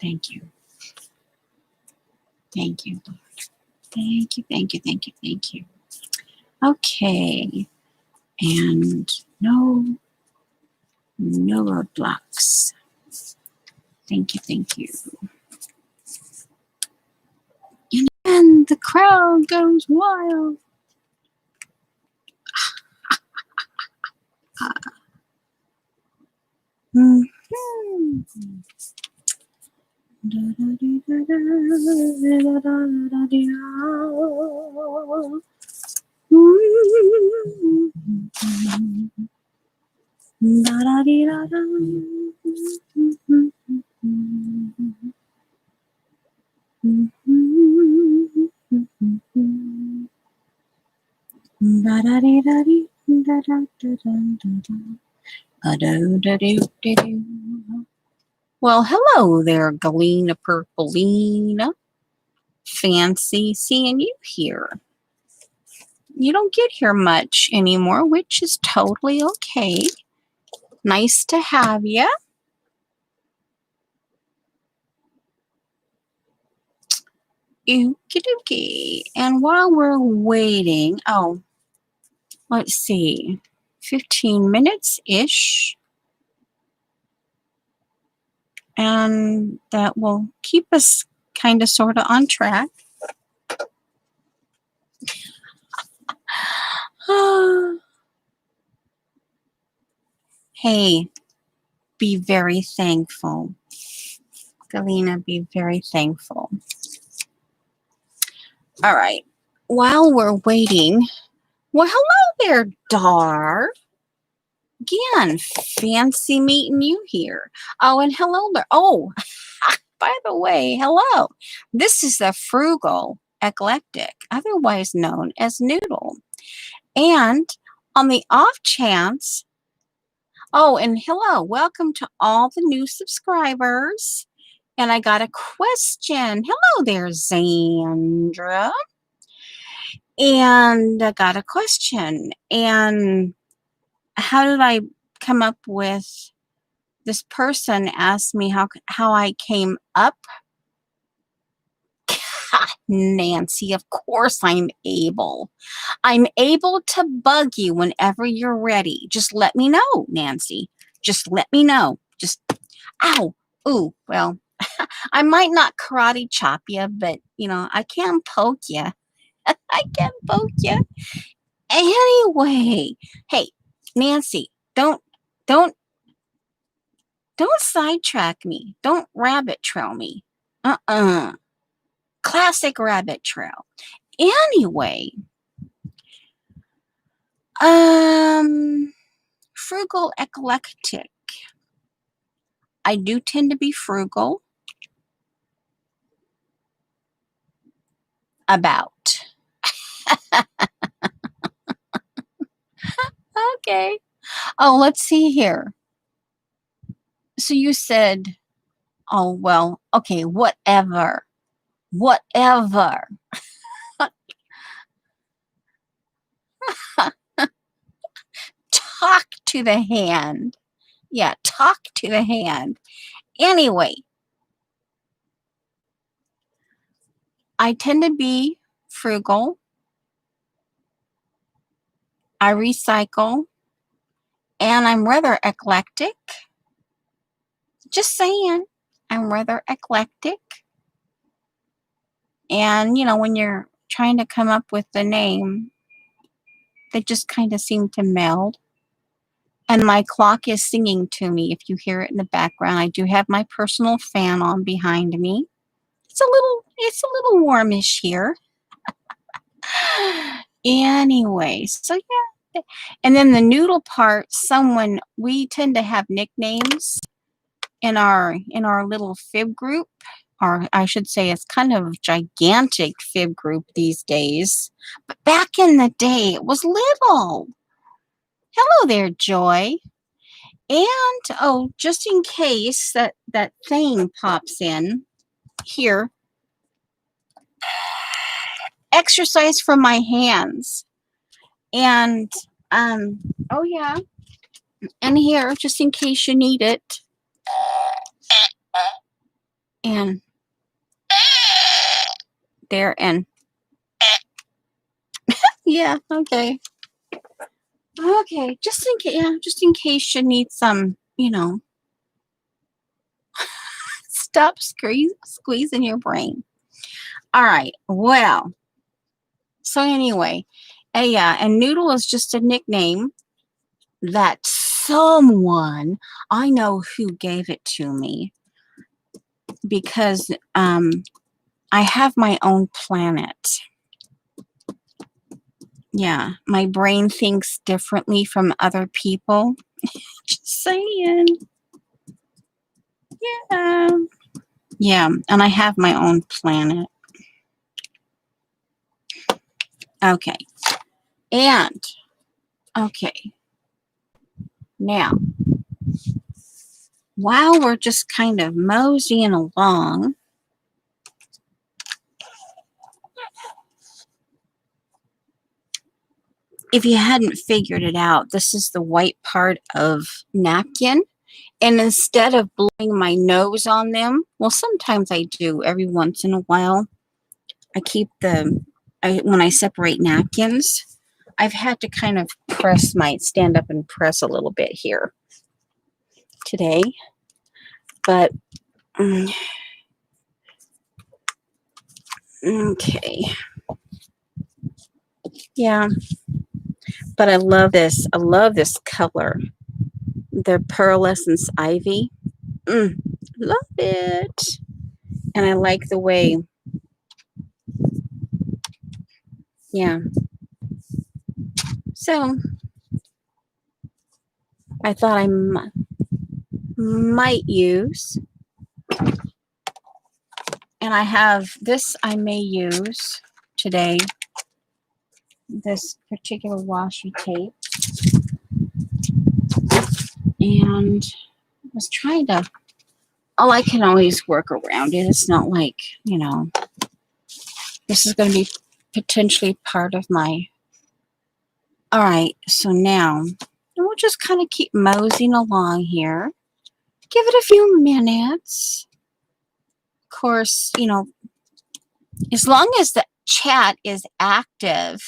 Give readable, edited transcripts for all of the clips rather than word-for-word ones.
Thank you. Thank you, Lord. Thank you, thank you, thank you, thank you. Okay. And no roadblocks. Thank you, thank you. And the crowd goes wild. Mm-hmm. Well, hello there, Galena Purpleina. Fancy seeing you here. You don't get here much anymore, which is totally okay. Nice to have you. Okie dokie. And while we're waiting, let's see, 15 minutes-ish. And that will keep us kind of sort of on track. Hey, be very thankful. Galena, be very thankful. All right. While we're waiting, well, hello there, Dar. Again, fancy meeting you here. Oh, and hello there. Oh, by the way, hello. This is the Frugal Eclectic, otherwise known as Noodle. And on the off chance, and hello, welcome to all the new subscribers. And I got a question. Hello there, Zandra. And I got a question. And how did I come up with this person asked me how I came up? Nancy, of course I'm able. I'm able to bug you whenever you're ready. Just let me know, Nancy. Just let me know. Just, ow. Ooh, well, I might not karate chop you, but, I can poke you. I can poke you. Anyway, hey, Nancy, don't sidetrack me. Don't rabbit trail me. Classic rabbit trail. Anyway, frugal eclectic. I do tend to be frugal about. Okay. Oh, let's see here. So you said, oh, well, okay, whatever. Whatever. Talk to the hand. Yeah, talk to the hand. Anyway, I tend to be frugal. I recycle. And I'm rather eclectic. Just saying, I'm rather eclectic. And, when you're trying to come up with the name, they just kind of seem to meld. And my clock is singing to me. If you hear it in the background, I do have my personal fan on behind me. It's a little warmish here. Anyway, so yeah. And then the noodle part, we tend to have nicknames in our little fib group, or I should say it's kind of gigantic fib group these days. But back in the day, it was little. Hello there, Joy. And, just in case that thing pops in here, exercise from my hands. And, oh yeah, and here, just in case you need it. And there, and yeah, okay. Okay, just in case, yeah, just in case you need some, stop squeezing your brain. All right, well, so anyway, yeah, and Noodle is just a nickname that someone, I know who gave it to me, because I have my own planet. Yeah, my brain thinks differently from other people. Just saying. Yeah. Yeah, and I have my own planet. Okay. And, okay. Now, while we're just kind of moseying along, if you hadn't figured it out, this is the white part of napkin. And instead of blowing my nose on them, well, sometimes I do every once in a while. I keep when I separate napkins, I've had to kind of stand up and press a little bit here today. But, okay. Yeah. But I love this. I love this color. The Pearlescence Ivy. Love it. And I like the way, yeah. So I thought I might use, and I have this I may use today, this particular washi tape. And I was trying to, I can always work around it. It's not like, this is going to be potentially part of my, all right, so now we'll just kind of keep moseying along here. Give it a few minutes. Of course, as long as the chat is active.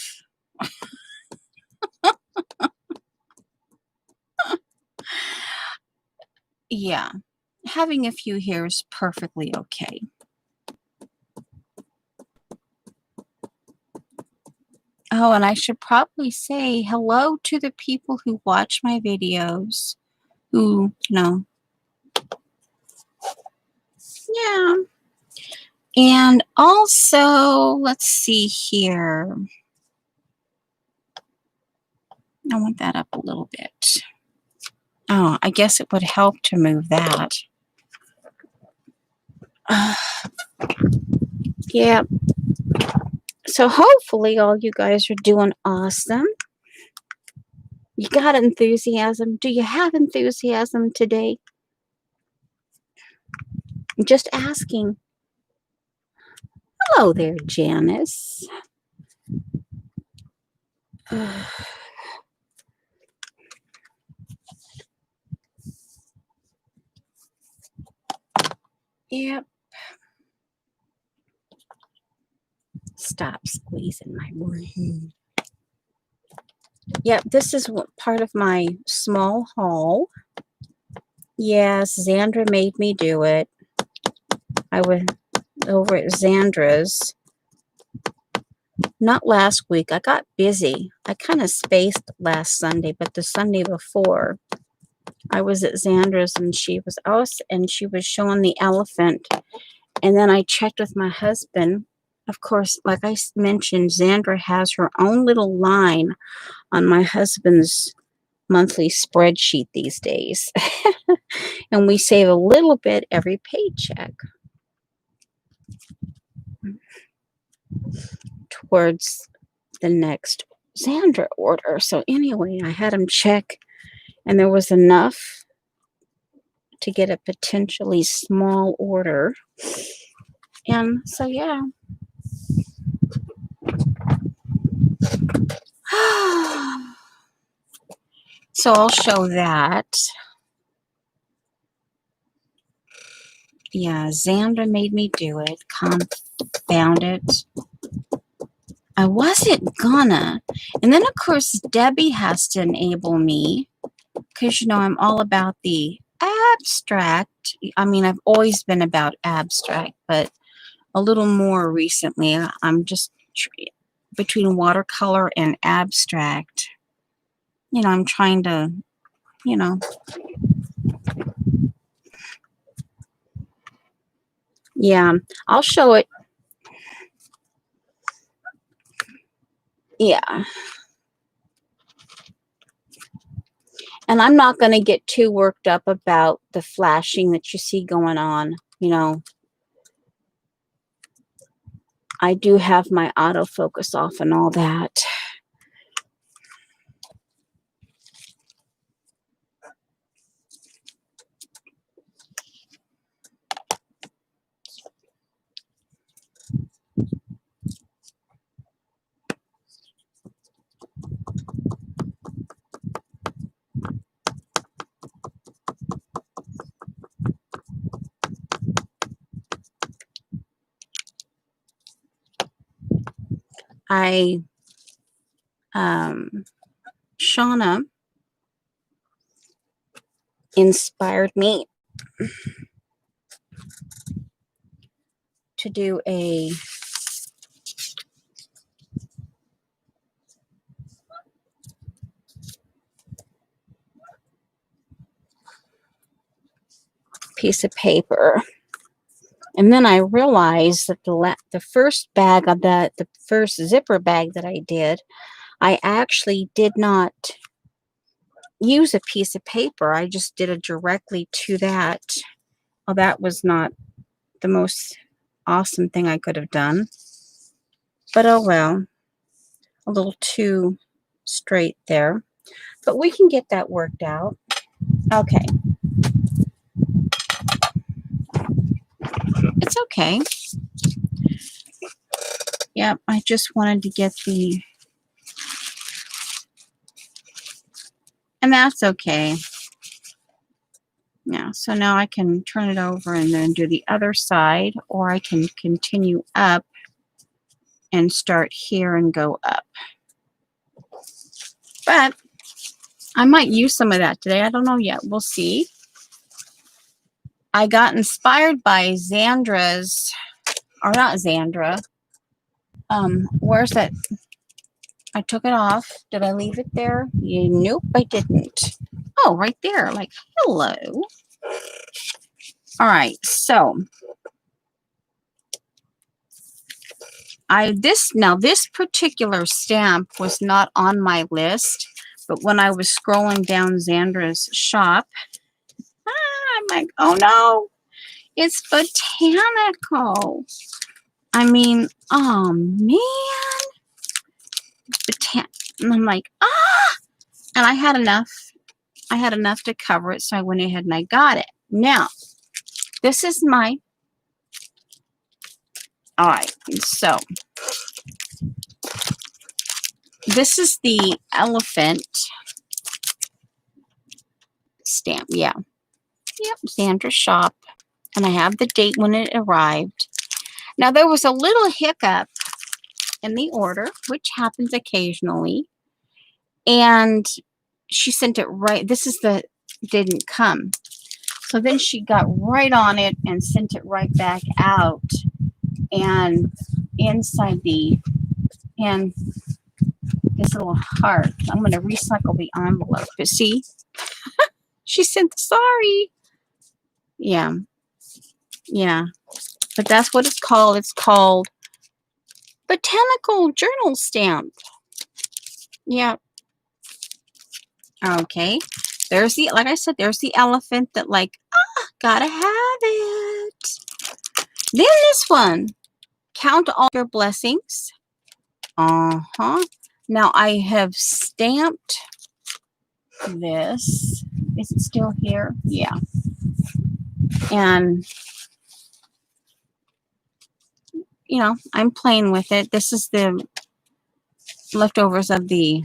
Yeah, having a few here is perfectly okay. Oh, and I should probably say hello to the people who watch my videos, who, yeah. And also, let's see here. I want that up a little bit. Oh, I guess it would help to move that. Yeah. So hopefully all you guys are doing awesome. You got enthusiasm. Do you have enthusiasm today? I'm just asking. Hello there, Janice. Yep. Stop squeezing my brain. Yep, this is part of my small haul. Yes, Xandra made me do it. I was over at Xandra's. Not last week. I got busy. I kind of spaced last Sunday, but the Sunday before, I was at Xandra's and she was out and she was showing the elephant. And then I checked with my husband. Of course, like I mentioned, Xandra has her own little line on my husband's monthly spreadsheet these days. And we save a little bit every paycheck towards the next Xandra order. So anyway, I had him check and there was enough to get a potentially small order. And so, yeah. So I'll show that. Yeah, Xandra made me do it. Confound it. I wasn't gonna. And then, of course, Debbie has to enable me because, I'm all about the abstract. I mean, I've always been about abstract, but a little more recently, I'm just between watercolor and abstract. I'm trying to, you know, yeah, I'll show it. Yeah. And I'm not going to get too worked up about the flashing that you see going on. I do have my autofocus off and all that. Shauna inspired me to do a piece of paper. And then I realized that the first bag of the first zipper bag that I did, I actually did not use a piece of paper. I just did it directly to that. Well, that was not the most awesome thing I could have done. But oh well, a little too straight there. But we can get that worked out. Okay. It's okay. Yep, I just wanted to get the... And that's okay. Yeah, so now I can turn it over and then do the other side, or I can continue up and start here and go up. But I might use some of that today. I don't know yet. We'll see. I got inspired by Xandra's, or not Xandra. Where's that? I took it off. Did I leave it there? Nope, I didn't. Oh, right there. Like, hello. All right, so this particular stamp was not on my list, but when I was scrolling down Xandra's shop, I'm like, oh no, it's botanical. I mean, oh man, and I'm like, and I had enough to cover it, so I went ahead and I got it. Now, this is my... All right, so this is the elephant stamp. Yeah. Yep, Xandra's shop. And I have the date when it arrived. Now, there was a little hiccup in the order, which happens occasionally. And she sent it right... didn't come. So then she got right on it and sent it right back out. And inside and this little heart, I'm going to recycle the envelope. But see, she sent sorry. Yeah. But that's what it's called. It's called Botanical Journal Stamp. Yeah. Okay. There's like I said, there's the elephant that gotta have it. Then this one, count all your blessings. Now I have stamped this. Is it still here? Yeah. And I'm playing with it. This is the leftovers of the...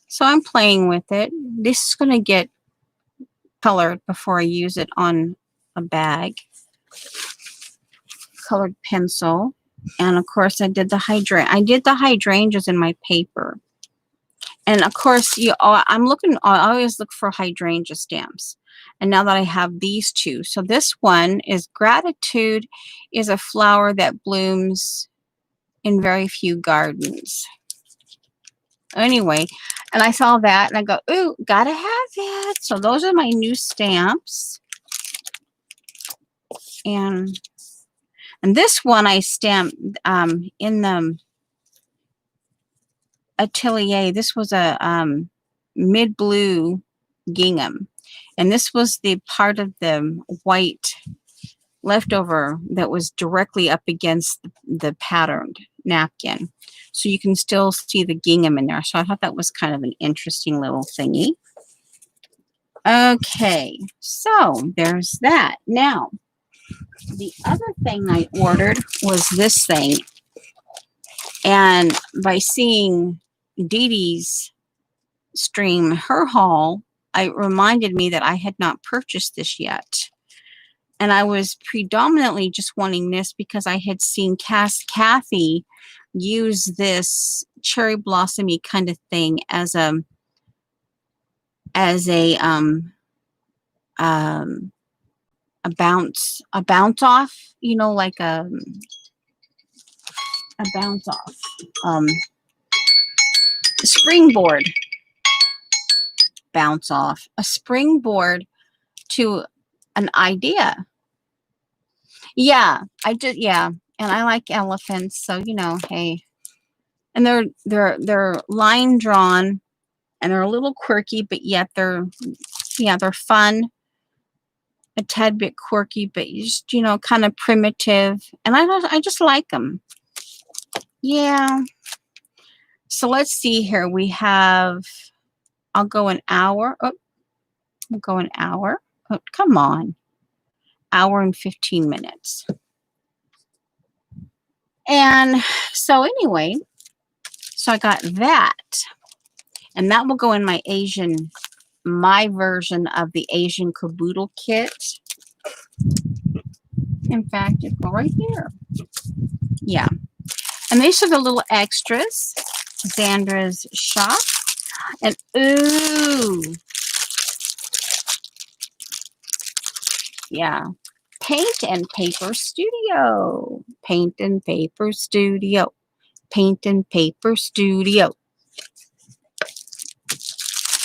So I'm playing with it. This is going to get colored before I use it on a bag, colored pencil, and of course I did the hydrangeas in my paper. And of course, I always look for hydrangea stamps. And now that I have these two, so this one is Gratitude is a flower that blooms in very few gardens. Anyway, and I saw that and I go, ooh, gotta have it. So those are my new stamps. And this one I stamped in the Atelier. This was a mid blue gingham, and this was the part of the white leftover that was directly up against the patterned napkin, so you can still see the gingham in there. So I thought that was kind of an interesting little thingy. Okay, so there's that. Now the other thing I ordered was this thing, and by seeing Dee Dee's stream, her haul, it reminded me that I had not purchased this yet. And I was predominantly just wanting this because I had seen Kathy use this cherry blossomy kind of thing as a bounce off, you know, like a bounce off springboard, bounce off a springboard to an idea. Yeah, I did. Yeah, and I like elephants, so you know, hey. And they're line drawn, and they're a little quirky, but yet they're fun. A tad bit quirky, but just, you know, kind of primitive, and I just like them. Yeah. So let's see here. We have. I'll go an hour. Oh, I'll go an hour. Oh, come on. Hour and 15 minutes. And so anyway, so I got that, and that will go in my version of the Asian caboodle kit. In fact, it's right here. Yeah. And these are the little extras. Xandra's shop. And ooh. Yeah. Paint and Paper Studio. Paint and Paper Studio. Paint and Paper Studio.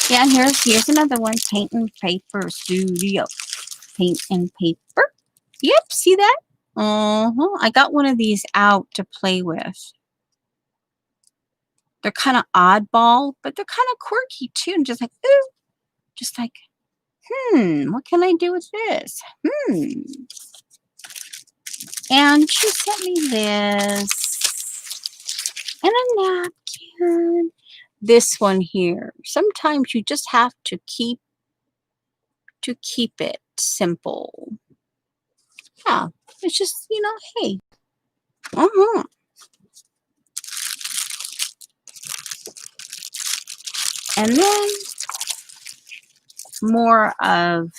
Yeah, and here's another one. Paint and Paper Studio. Paint and paper. Yep, see that? I got one of these out to play with. They're kind of oddball, but they're kind of quirky too. And just like, ooh, just like, what can I do with this? And she sent me this and a napkin. This one here. Sometimes you just have to keep it simple. Yeah, it's just, you know, hey. And then more of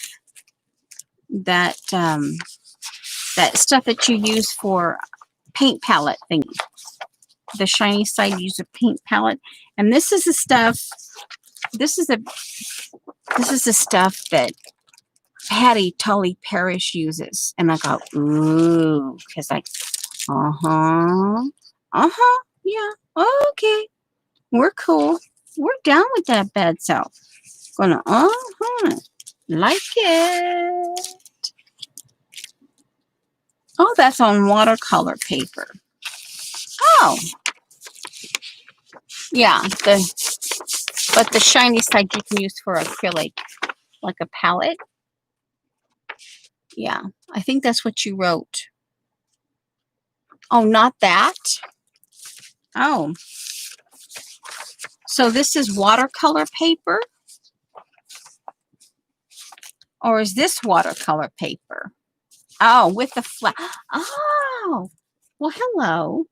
that that stuff that you use for paint palette thingy. The Shiny Side user paint palette, and this is the stuff. This is the stuff that Patty Tully Parrish uses, and I go, ooh, because like, yeah, okay, we're cool, we're down with that bad self. Gonna, like it. Oh, that's on watercolor paper. Oh, yeah, but the Shiny Side you can use for acrylic, like a palette. Yeah, I think that's what you wrote. Oh, not that. Oh, so this is watercolor paper, or is this watercolor paper? Oh, with the flat. Oh, well, hello.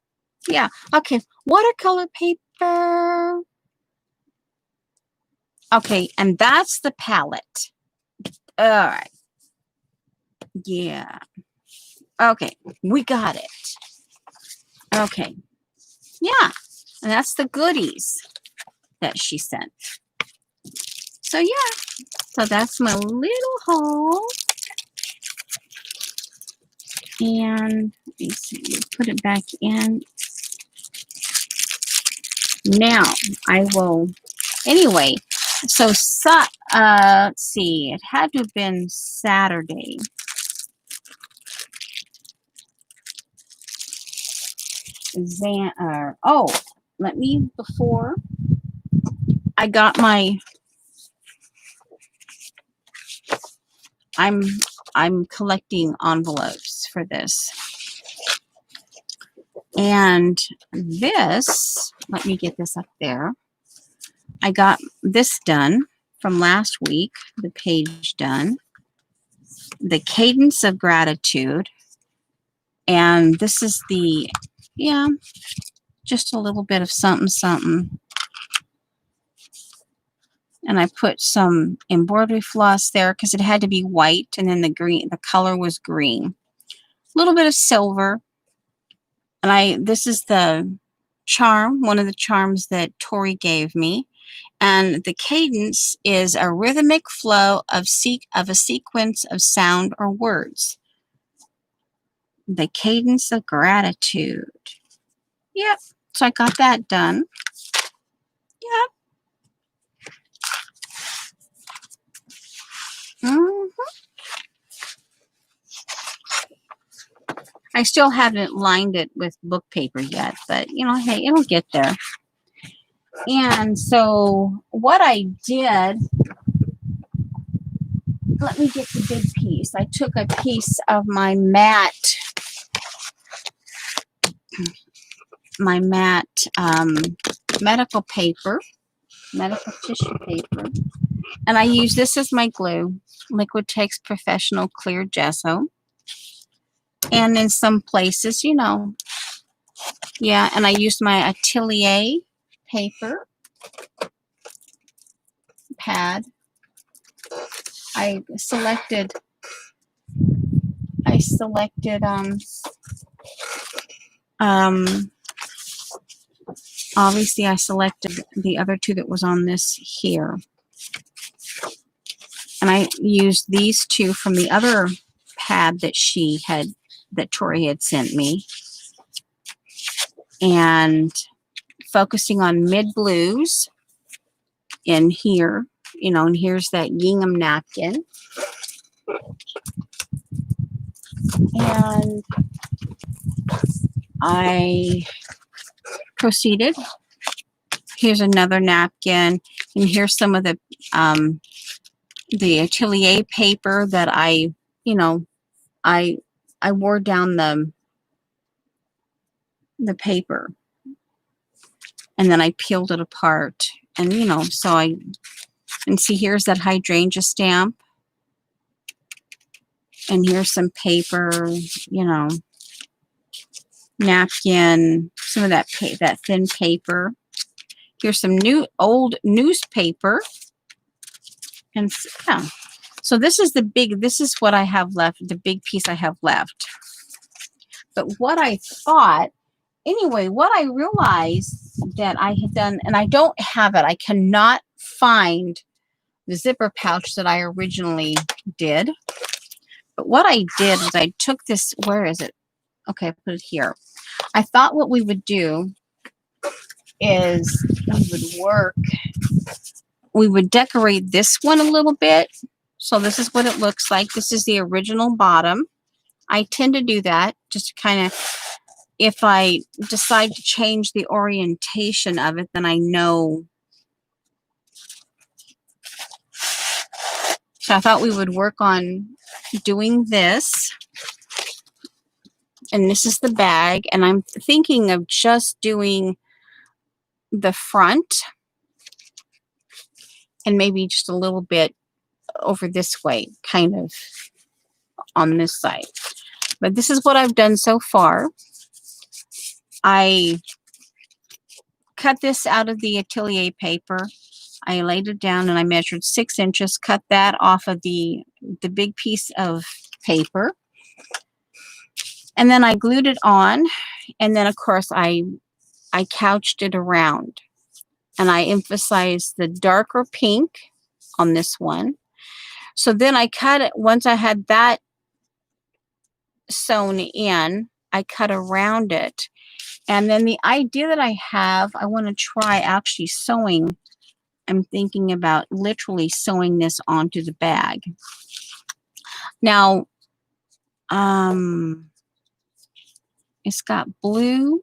Yeah, okay, watercolor paper. Okay, and that's the palette. All right. Yeah. Okay. We got it. Okay. Yeah. And that's the goodies that she sent. So yeah. So that's my little haul. And let me see. Put it back in. Now I will. Anyway. So let's see. It had to have been Saturday. Let me before I got my. I'm collecting envelopes for this. And this, let me get this up there. I got this done from last week, the page done. The Cadence of Gratitude. And this is the, yeah, just a little bit of something, something. And I put some embroidery floss there because it had to be white, and then the color was green. A little bit of silver. And this is the charm, one of the charms that Tori gave me. And the cadence is a rhythmic flow of a sequence of sound or words. The Cadence of Gratitude. Yep. So I got that done. Yep. I still haven't lined it with book paper yet, but hey, it'll get there. And so what I did, let me get the big piece. I took a piece of my matte medical tissue paper, and I use this as my glue, Liquitex Professional Clear Gesso. And in some places, yeah, and I used my Atelier paper pad. I selected obviously I selected the other two that was on this here. And I used these two from the other pad that Tori had sent me. And focusing on mid blues in here, and here's that gingham napkin. And I proceeded. Here's another napkin, and here's some of the Atelier paper that I wore down the paper, and then I peeled it apart, and see, here's that hydrangea stamp, and here's some paper, napkin, some of that thin paper. Here's some old newspaper, and yeah. So this is what I have left, the big piece I have left. But what I thought, anyway, what I realized that I had done, and I don't have it, I cannot find the zipper pouch that I originally did. But what I did was I took this, where is it? Okay, I put it here. I thought what we would do is we would decorate this one a little bit. So this is what it looks like. This is the original bottom. I tend to do that just to kind of, if I decide to change the orientation of it, then I know. So I thought we would work on doing this. And this is the bag. And I'm thinking of just doing the front and maybe just a little bit over this way, kind of on this side. But this is what I've done so far. I cut this out of the Atelier paper. I laid it down and I measured 6 inches, cut that off of the the big piece of paper. And then I glued it on. And then, of course, I couched it around. And I emphasized the darker pink on this one. So then I cut it. Once I had that sewn in, I cut around it. And then the idea that I have, I want to try actually sewing. I'm thinking about literally sewing this onto the bag. Now, it's got blue.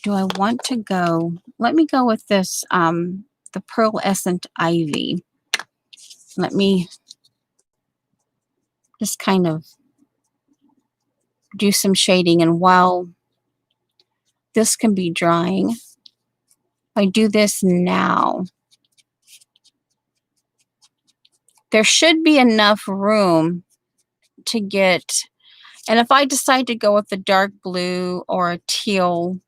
Do I want to go? Let me go with this, the Pearlescent Ivy. Let me just kind of do some shading. And while this can be drying, I do this now. There should be enough room to get, and if I decide to go with the dark blue or a teal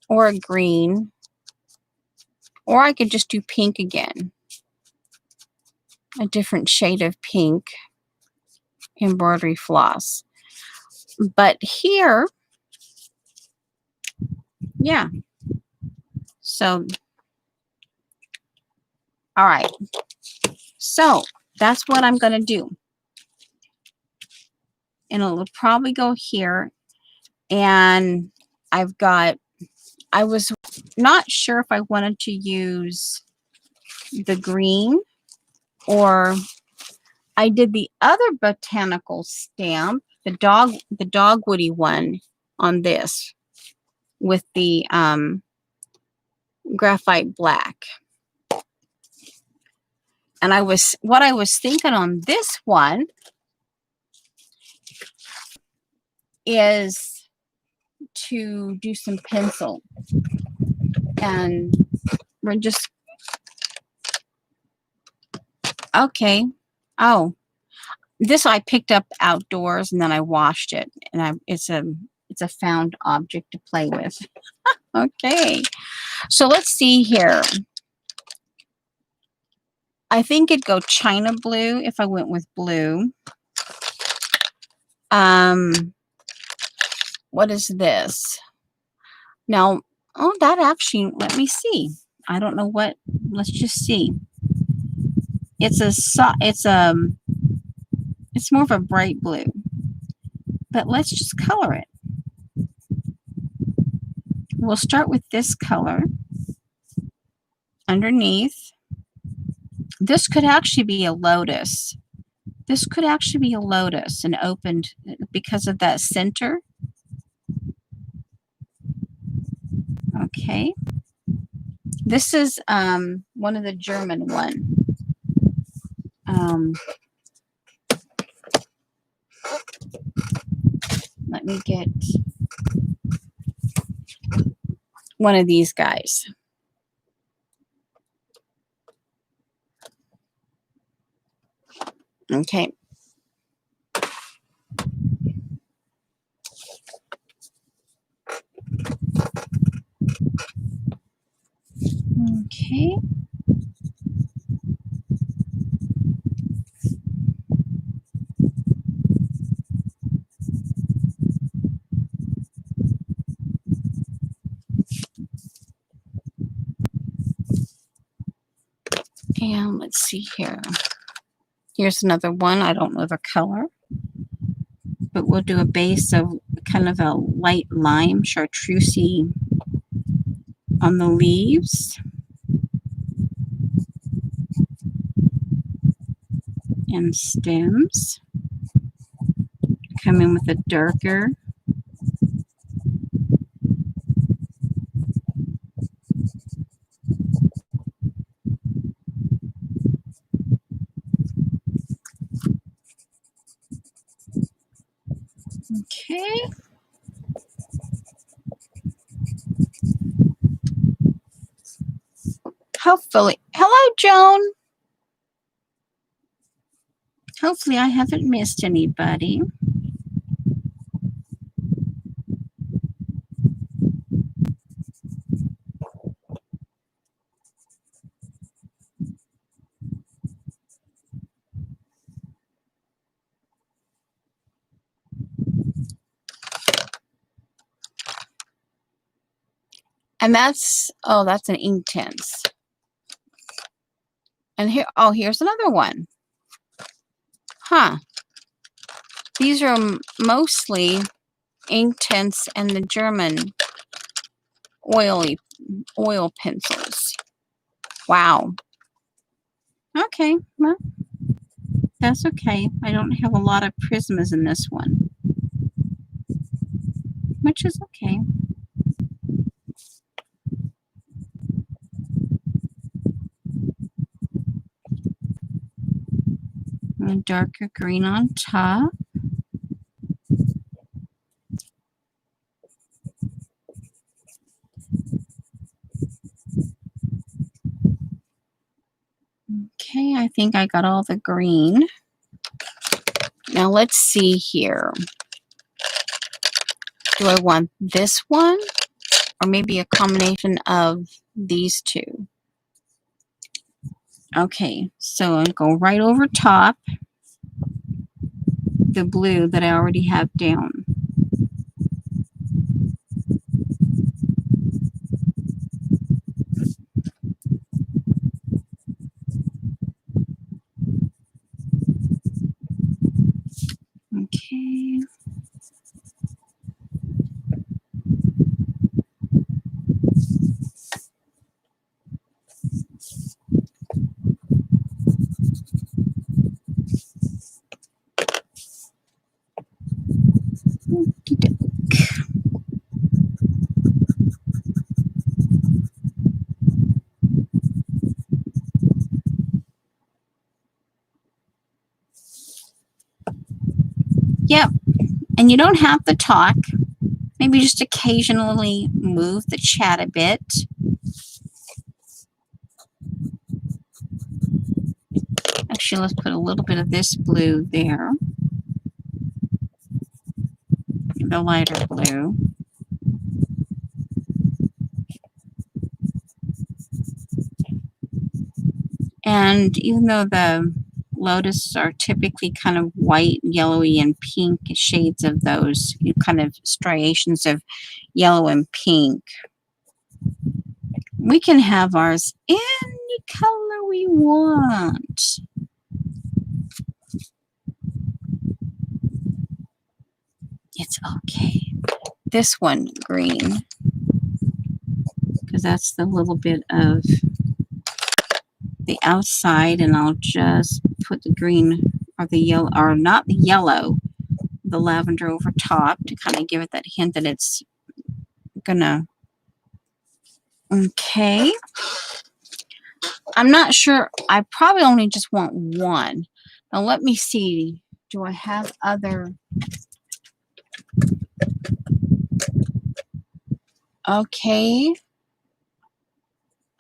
or a green, or I could just do pink again, a different shade of pink embroidery floss. But here, yeah. So, all right. So that's what I'm going to do. And it'll probably go here. And I was not sure if I wanted to use the green, or I did the other botanical stamp, the dogwoody one on this with the graphite black. And what I was thinking on this one is to do some pencil. And we're just, okay. Oh, this I picked up outdoors and then I washed it. And it's a found object to play with. Okay. So let's see here. I think it'd go China blue if I went with blue. What is this? Now, oh, that actually, let me see. I don't know what, let's just see. It's more of a bright blue, but let's just color it. We'll start with this color underneath. This could actually be a lotus. This could actually be a lotus and opened because of that center. Okay. This is one of the German one. Let me get one of these guys. Okay. Okay. And let's see here. Here's another one. I don't know the color, but we'll do a base of kind of a light lime chartreusey on the leaves. And stems. Come in with a darker. Okay. Hopefully. Hello, Joan. Hopefully I haven't missed anybody. And that's, oh, that's an Inktense. And here, oh, here's another one. Huh. These are mostly Inktense and the German oil pencils. Wow. Okay, well, that's okay. I don't have a lot of Prismas in this one, which is okay. A darker green on top. Okay, I think I got all the green. Now let's see here. Do I want this one or maybe a combination of these two? Okay, so I'll go right over top the blue that I already have down. Okay. Yep, and you don't have to talk. Maybe just occasionally move the chat a bit. Actually, let's put a little bit of this blue there. The lighter blue. And even though the lotus are typically kind of white, yellowy, and pink shades of those, kind of striations of yellow and pink, we can have ours any color we want. It's okay. This one, green, because that's the little bit of the outside, and I'll just put the green or the yellow, or not the yellow, the lavender over top to kind of give it that hint that it's gonna. Okay. I'm not sure. I probably only just want one. Now let me see. Do I have other? Okay.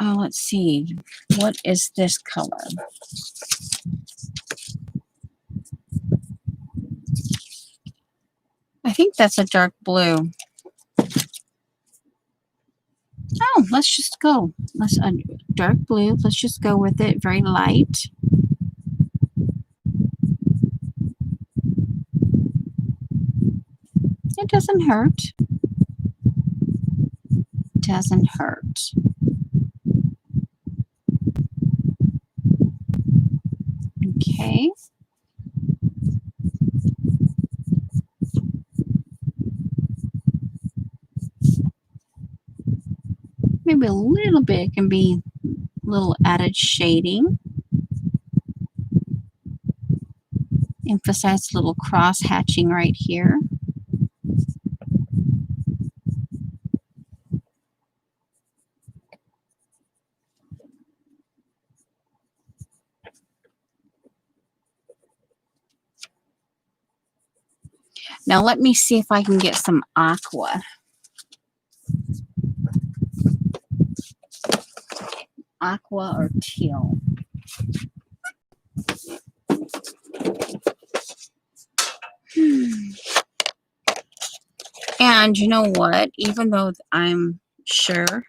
Let's see. What is this color? I think that's a dark blue. Oh, let's just go. Let's dark blue. Let's just go with it. Very light. It doesn't hurt. Doesn't hurt. Okay. Maybe a little bit can be a little added shading. Emphasize a little cross hatching right here. Now let me see if I can get some aqua. Aqua or teal. And you know what? Even though I'm sure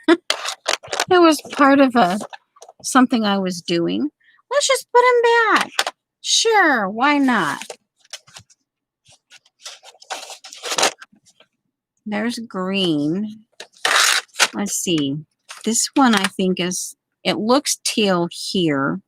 it was part of something I was doing, let's just put them back. Sure, why not? There's green. Let's see. This one I think is, it looks teal here.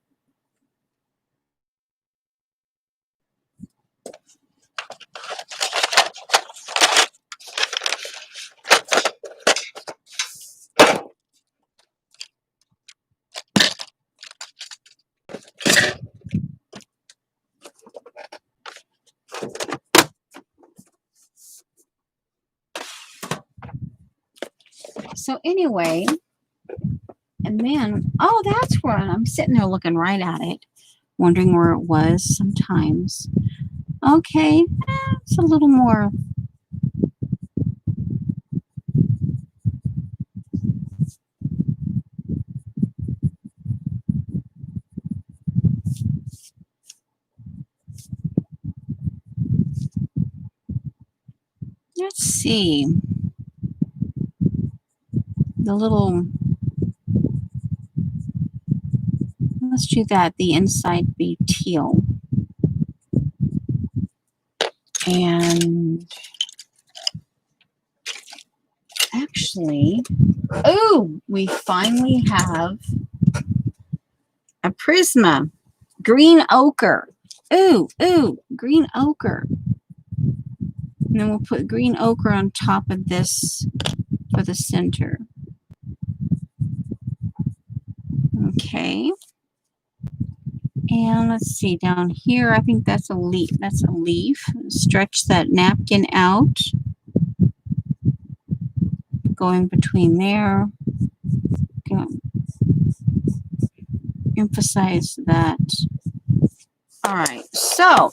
So anyway, and then, oh, that's where I'm sitting there looking right at it, wondering where it was sometimes. Okay, it's a little more. Let's see. The little, let's do that. The inside be teal. And actually, oh, we finally have a Prisma. Green ochre. Ooh, ooh, green ochre. And then we'll put green ochre on top of this for the center. Okay. And let's see, down here, I think that's a leaf. That's a leaf. Stretch that napkin out. Going between there. Emphasize that. All right, so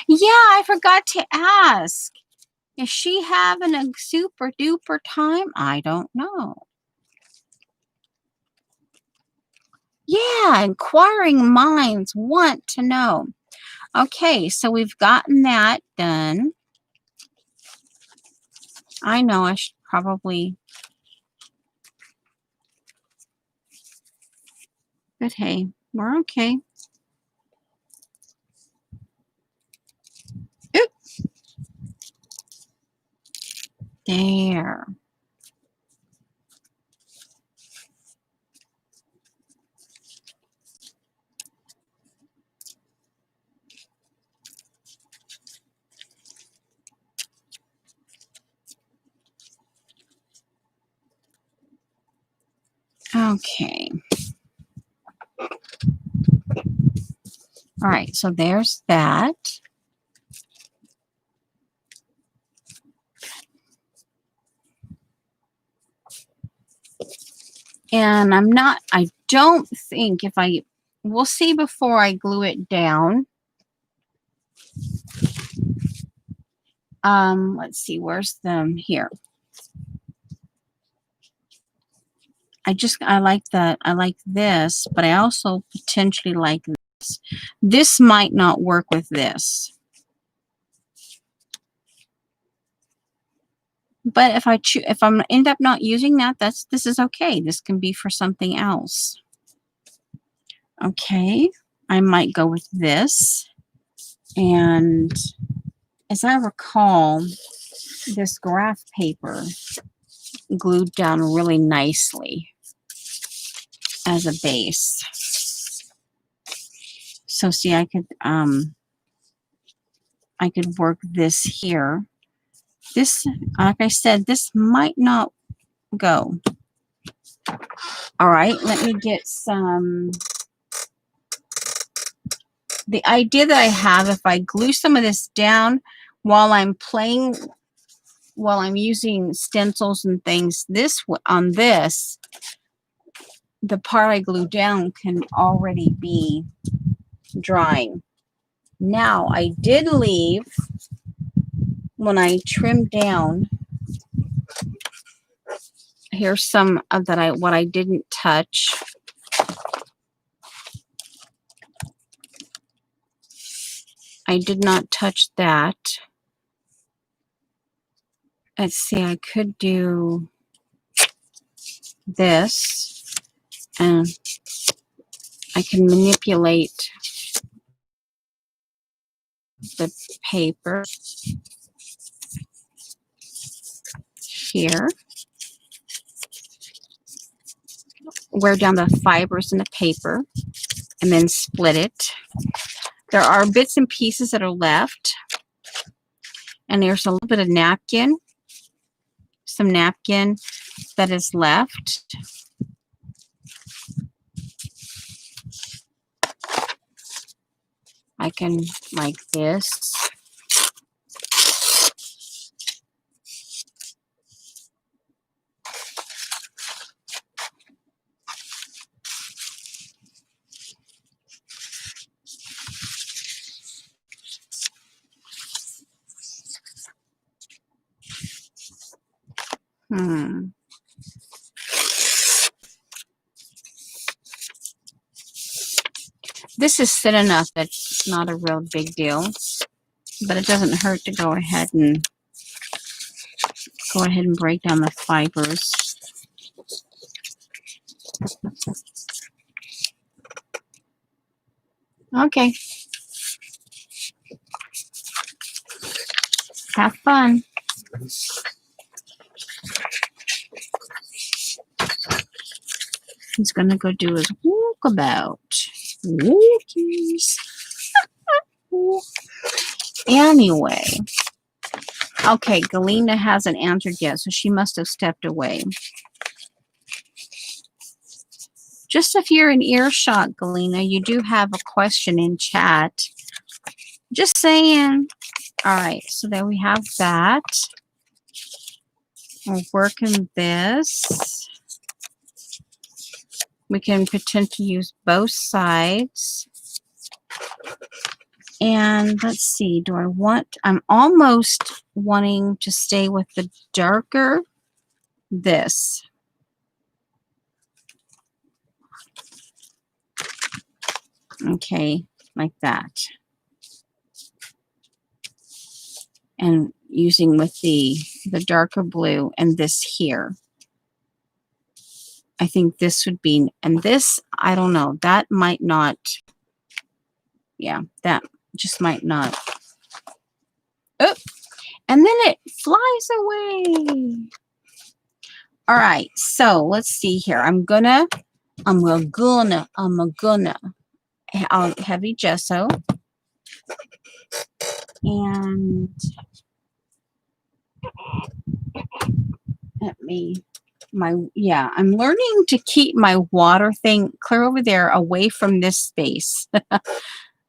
yeah, I forgot to ask. Is she having a super duper time? I don't know. Yeah, inquiring minds want to know. Okay, so we've gotten that done. I know I should probably, but hey, we're okay. Oop. There. Okay. All right, so there's that. And I don't think we'll see before I glue it down. Let's see, where's them here? I like this, but I also potentially like this. This might not work with this. But if I'm end up not using that, this is okay. This can be for something else. Okay, I might go with this. And as I recall, this graph paper glued down really nicely as a base. So see, I could work this here. This, like I said, this might not go. All right, let me get some. The idea that I have, if I glue some of this down while I'm using stencils and things, on this, the part I glue down can already be drying. Now, I did leave, when I trimmed down, here's some of what I didn't touch. I did not touch that. Let's see, I could do, this, and I can manipulate the paper here, wear down the fibers in the paper, and then split it. There are bits and pieces that are left, and there's a little bit of napkin, some napkin that is left. I can, like this. This is thin enough that it's not a real big deal, but it doesn't hurt to go ahead and break down the fibers. Okay. Have fun. He's gonna go do his walkabout. Walkies. Anyway. Okay, Galena hasn't answered yet, so she must have stepped away. Just if you're in earshot, Galena, you do have a question in chat. Just saying. All right, so there we have that. We're working this. We can potentially use both sides. And let's see, I'm almost wanting to stay with the darker this. Okay, like that. And using with the darker blue and this here. I think this would be, and this, I don't know, that might not, yeah, that just might not. Oh, and then it flies away. All right, so let's see here. I'm gonna heavy gesso, and I'm learning to keep my water thing clear over there away from this space.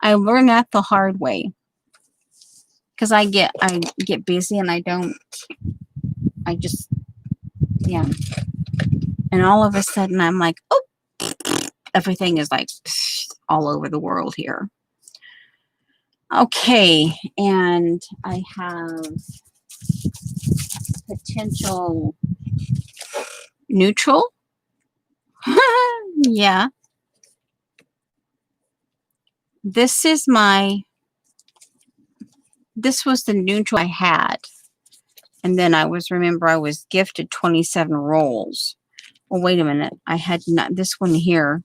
I learned that the hard way because I get busy and and all of a sudden I'm like, oh, everything is like all over the world here. Okay, and I have potential neutral. Yeah. This was the neutral I had. And then I was gifted 27 rolls. Oh, wait a minute. I had not this one here.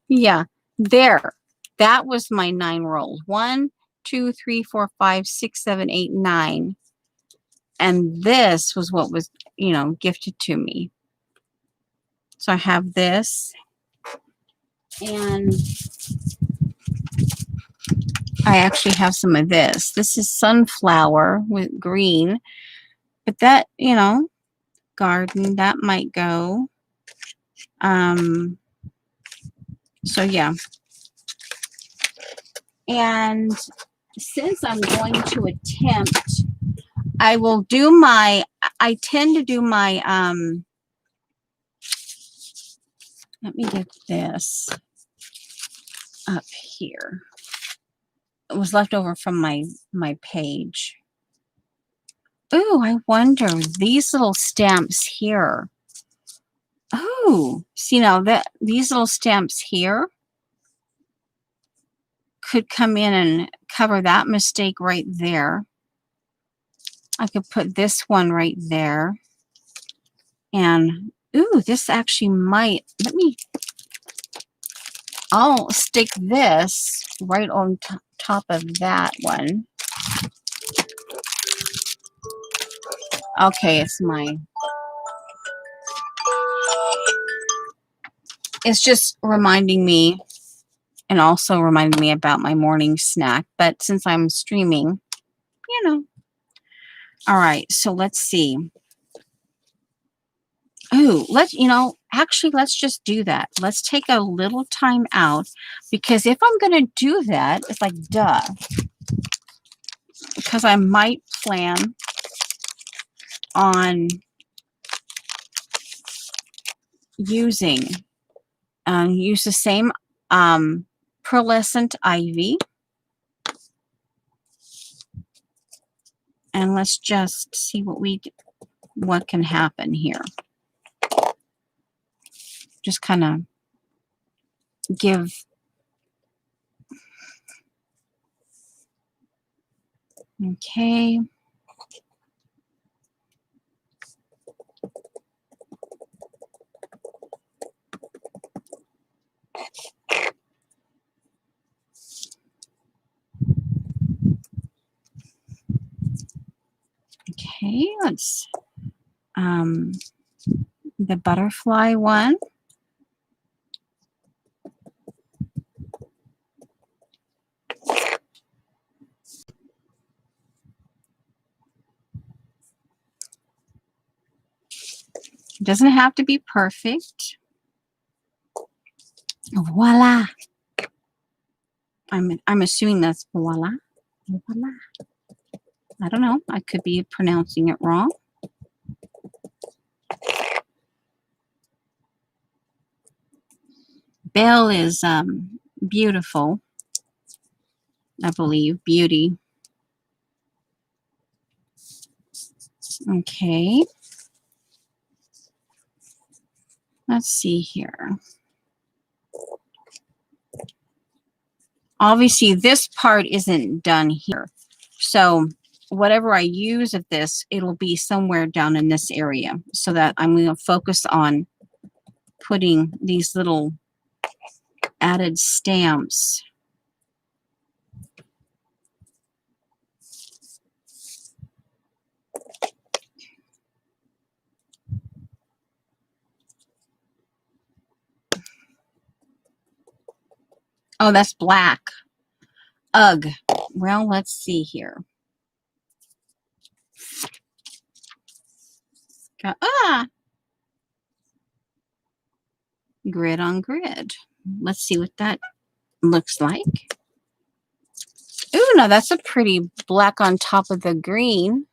Yeah, there. That was my 9 rolls. 1, 2, 3, 4, 5, 6, 7, 8, 9. And this was what was, gifted to me. So I have this. And I actually have some of this. This is sunflower with green. But that, garden, that might go. So yeah. And since I'm going to attempt, I tend to do my, let me get this up here. It was left over from my page. Ooh, I wonder, these little stamps here. Oh, see now that these little stamps here could come in and cover that mistake right there. I could put this one right there. And, ooh, this actually might, I'll stick this right on top of that one. Okay, it's just reminding me, and also reminding me about my morning snack. But since I'm streaming, you know. All right, so let's see. Oh, actually, let's just do that. Let's take a little time out, because if I'm going to do that, it's like, duh. Because I might plan on use the same pearlescent ivy. And let's just see what can happen here. Just kind of give okay. Okay, let's the butterfly one. It doesn't have to be perfect. Voila. I'm assuming that's voila. Voila. I don't know. I could be pronouncing it wrong. Belle is beautiful. I believe beauty. Okay. Let's see here. Obviously, this part isn't done here. So whatever I use of this, it'll be somewhere down in this area, so that I'm going to focus on putting these little added stamps. Oh, that's black. Ugh. Well, let's see here. Grid on grid. Let's see what that looks like. Ooh, no, that's a pretty black on top of the green.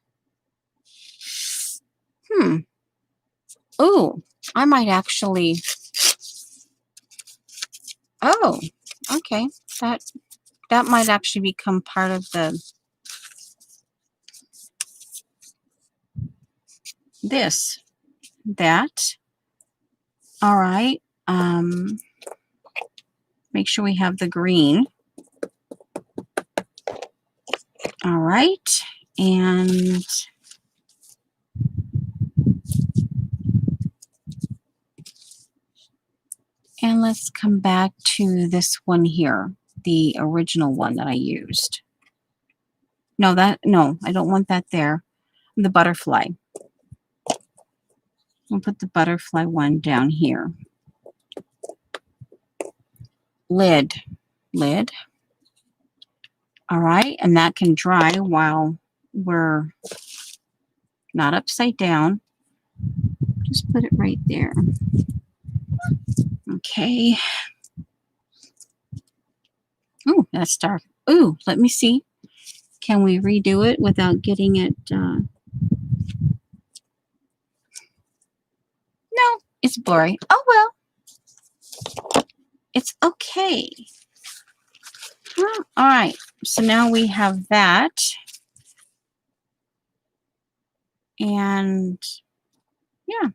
Ooh, I might actually. Oh, okay. That might actually become part of that. All right. Make sure we have the green. All right. And let's come back to this one here, the original one that I used. No, I don't want that there. The butterfly. We'll put the butterfly one down here. Lid. All right, and that can dry while we're not upside down. Just put it right there. Okay. Ooh, that's dark. Ooh, let me see. Can we redo it without getting it? No, it's blurry. Oh, well. It's okay. Well, all right. So now we have that. And yeah,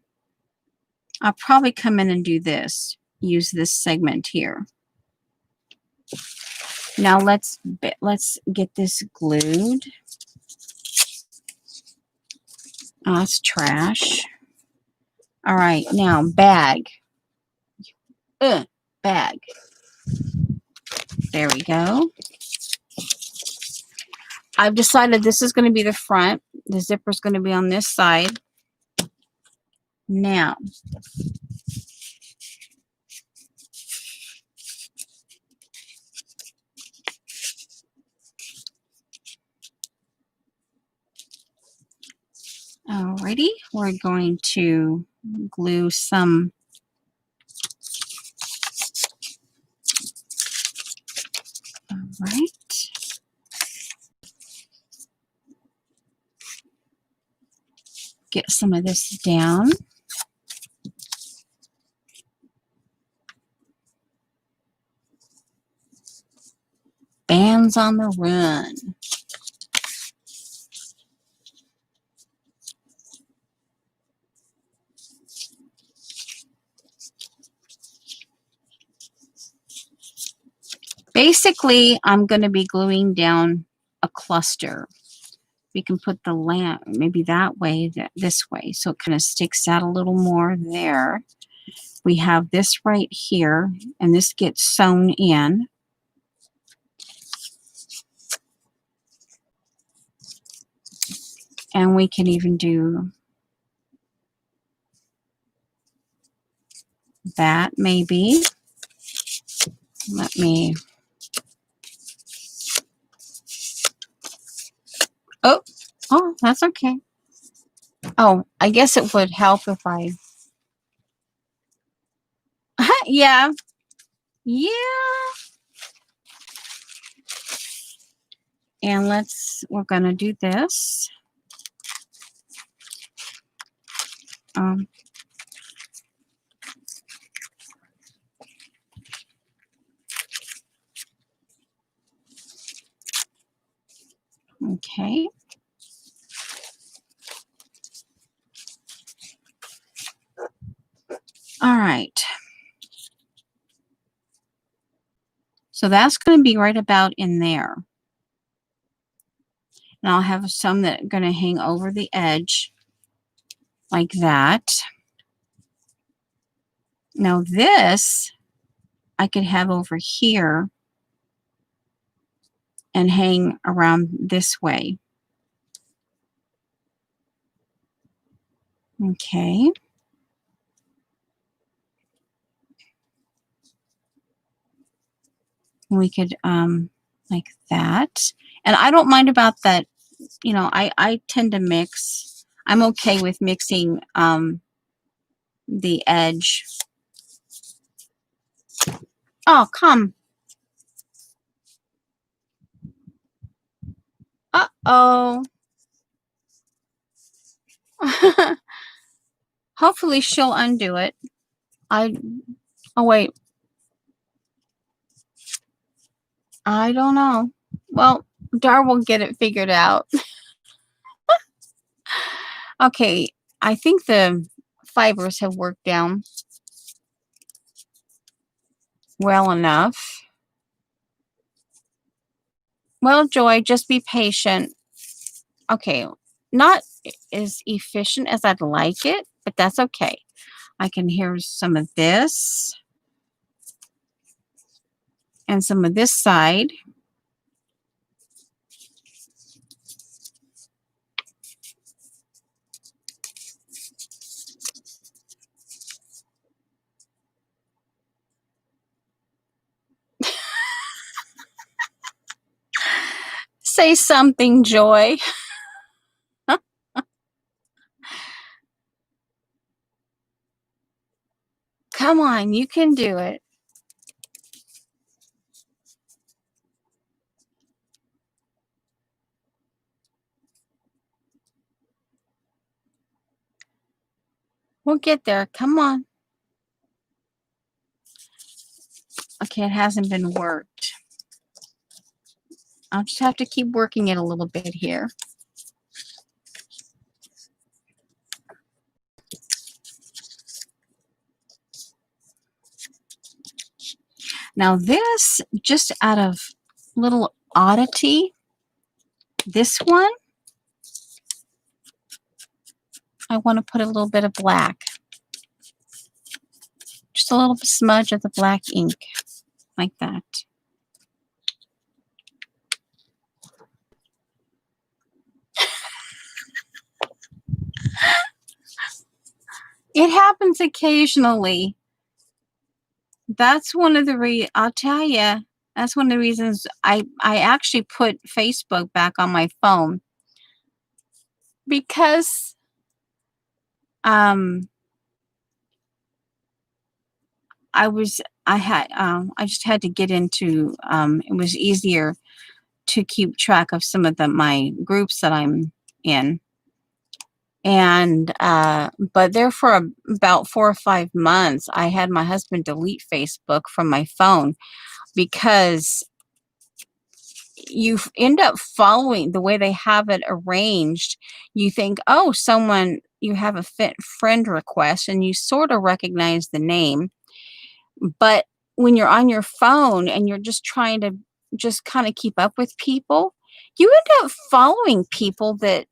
I'll probably come in and do this. Use this segment here. Now let's get this glued. Oh, it's trash. All right, now bag. Bag. There we go. I've decided this is going to be the front. The zipper is going to be on this side. Now, alrighty, we're going to glue some right. Get some of this down. Bands on the Run. Basically, I'm going to be gluing down a cluster. We can put the lamp maybe that way, this way, so it kind of sticks out a little more there. We have this right here, and this gets sewn in. And we can even do that maybe. Let me... Oh, that's okay. Oh, I guess it would help if I... Yeah. And we're going to do this. Okay. All right. So that's going to be right about in there. And I'll have some that are going to hang over the edge like that. Now this I could have over here and hang around this way. Okay. We could like that. And I don't mind about that. You know, I tend to mix. I'm okay with mixing the edge. Oh, come. Uh-oh. Hopefully she'll undo it. Oh, wait. I don't know. Well, Dar will get it figured out. Okay, I think the fibers have worked down well enough. Well, Joy, just be patient. Okay, not as efficient as I'd like it, but that's okay. I can hear some of this and some of this side. Say something, Joy. Come on, you can do it. We'll get there. Come on. Okay, it hasn't been worked. I'll just have to keep working it a little bit here. Now this, just out of little oddity, this one, I want to put a little bit of black. Just a little smudge of the black ink, like that. It happens occasionally. That's one of the I'll tell you, that's one of the reasons I actually put Facebook back on my phone, because um I just had to get into, it was easier to keep track of some of my groups that I'm in. And but there for about 4 or 5 months, I had my husband delete Facebook from my phone, because you end up following the way they have it arranged. You think, oh, you have a friend request, and you sort of recognize the name. But when you're on your phone and you're just trying to just kind of keep up with people, you end up following people that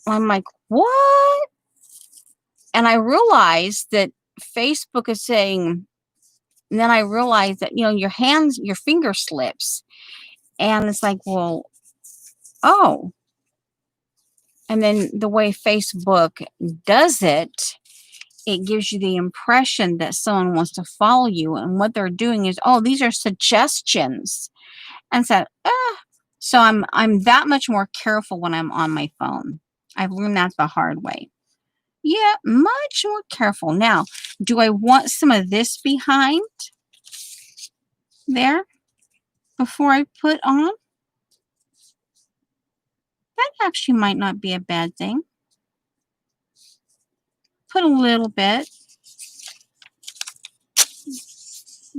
I'm like, what? And I realized that Facebook is saying, and then I realized that, your finger slips. And it's like, well, oh. And then the way Facebook does it, it gives you the impression that someone wants to follow you. And what they're doing is, oh, these are suggestions. And so I'm that much more careful when I'm on my phone. I've learned that the hard way. Yeah, much more careful. Now, do I want some of this behind there before I put on? That actually might not be a bad thing. Put a little bit.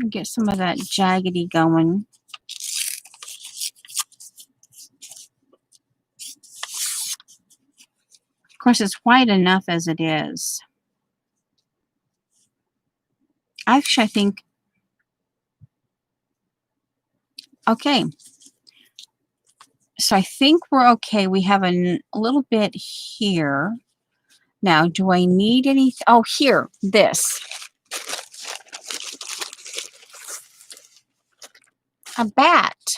Get some of that jaggedy going. Of course, it's white enough as it is. Actually, I think, okay. So I think we're okay. We have a little bit here. Now, do I need anything? Oh, here, this. A bat.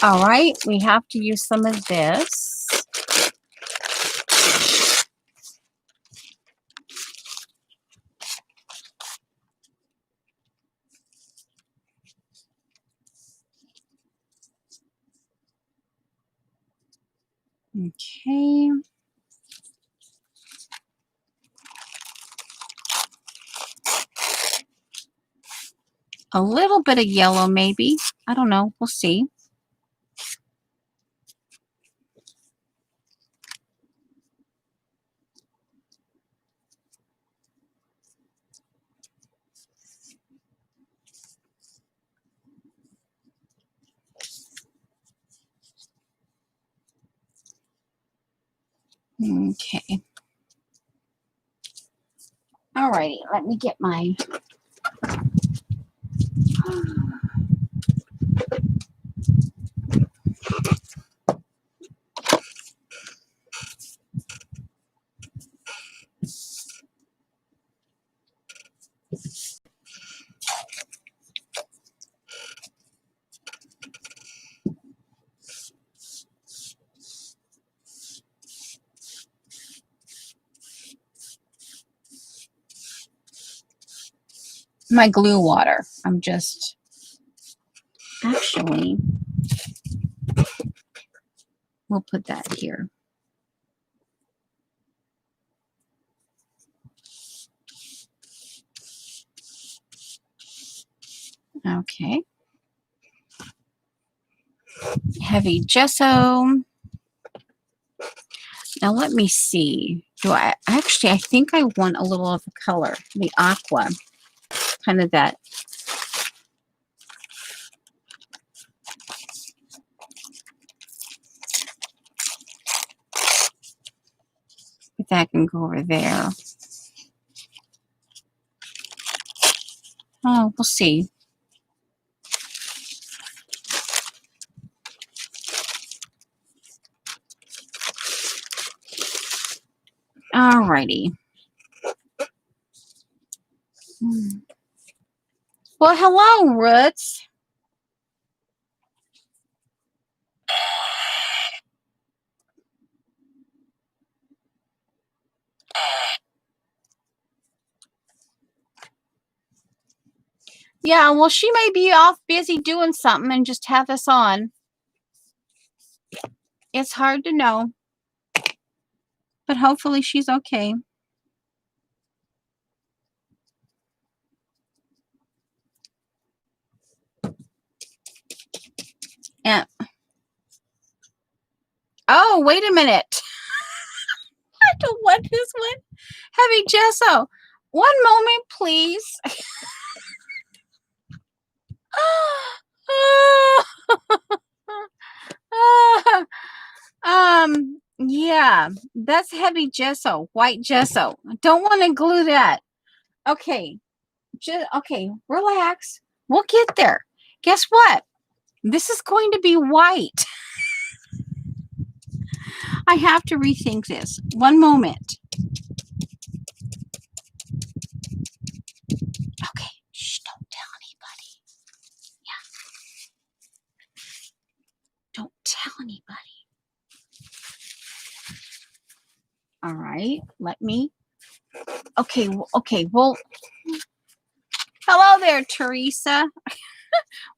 All right, we have to use some of this. Okay. A little bit of yellow, maybe. I don't know. We'll see. Okay. All righty. Let me get my... my glue water. I'm just... Actually, we'll put that here. Okay. Heavy gesso. Now let me see. I think I want a little of the color, the aqua, kind of that. If that can go over there. Oh, we'll see. Alrighty. Well, hello, Roots. Yeah, well, she may be off busy doing something and just have us on. It's hard to know, but hopefully she's okay. And oh, wait a minute. I don't want this one. Heavy gesso. One moment, please. Yeah, that's heavy gesso, white gesso. Don't want to glue that. Okay, okay, relax. We'll get there. Guess what? This is going to be white. I have to rethink this. One moment. Okay, shh, don't tell anybody. Yeah. Don't tell anybody. All right, let me. Okay, well, hello there, Teresa.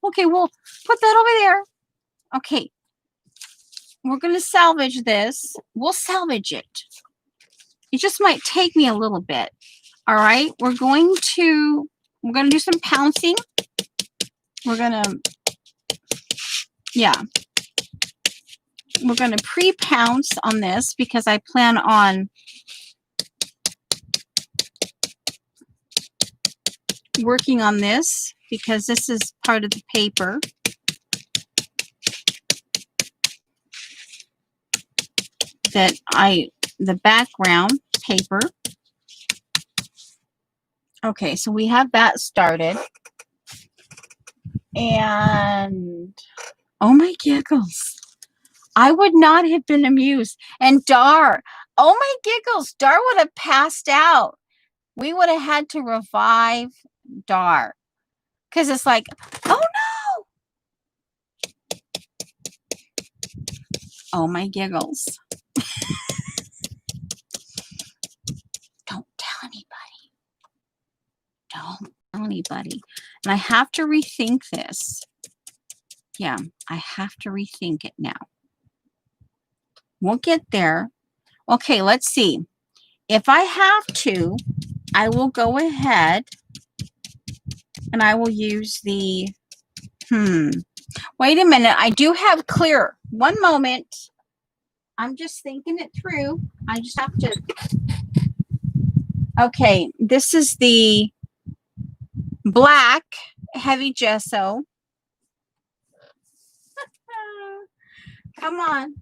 Okay, we'll put that over there. Okay, we're going to salvage this. We'll salvage it. It just might take me a little bit. All right, we're going to do some pouncing. We're going to, yeah. We're going to pre-pounce on this because I plan on working on this because this is part of the paper. The background paper. Okay, so we have that started. And, oh my giggles. I would not have been amused. And Dar, oh my giggles, Dar would have passed out. We would have had to revive Dar. Because it's like, oh no. Oh my giggles. Don't tell anybody. Don't tell anybody. And I have to rethink this. Yeah, I have to rethink it now. We'll get there. Okay, let's see. If I have to, I will go ahead and I will use the, wait a minute. I do have clear. One moment. I'm just thinking it through. I just have to. Okay, this is the black heavy gesso. Come on.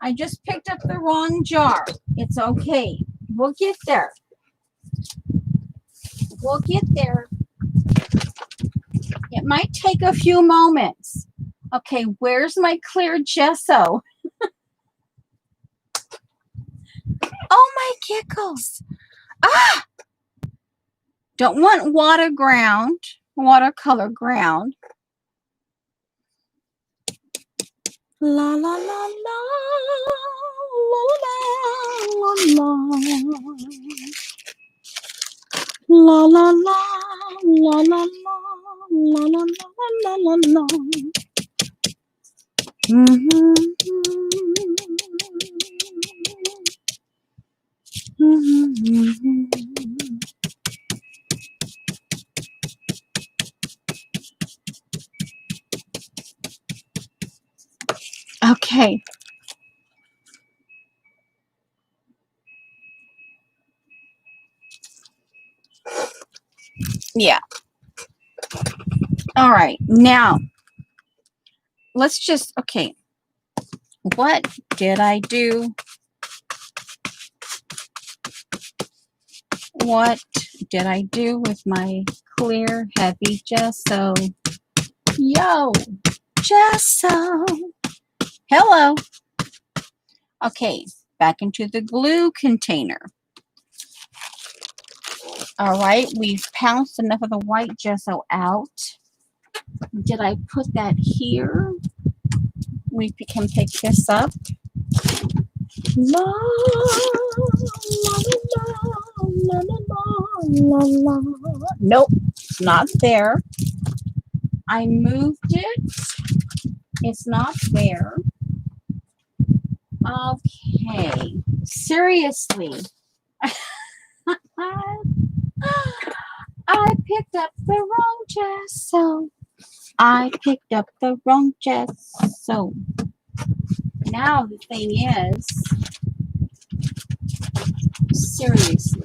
I just picked up the wrong jar. It's okay. We'll get there. We'll get there. It might take a few moments. Okay, where's my clear gesso? Oh my giggles. Ah! Don't want watercolor ground. La la la la la la la la la la la la la la la. Okay. Yeah. All right. Now, let's just, okay. What did I do? What did I do with my clear heavy gesso? Yo, gesso. Hello. Okay, back into the glue container. All right, we've pounced enough of the white gesso out. Did I put that here? We can pick this up. La, la, la, la, la, la, la. Nope, it's not there. I moved it. It's not there. Okay, seriously. I picked up the wrong gesso. I picked up the wrong gesso. Now the thing is, seriously,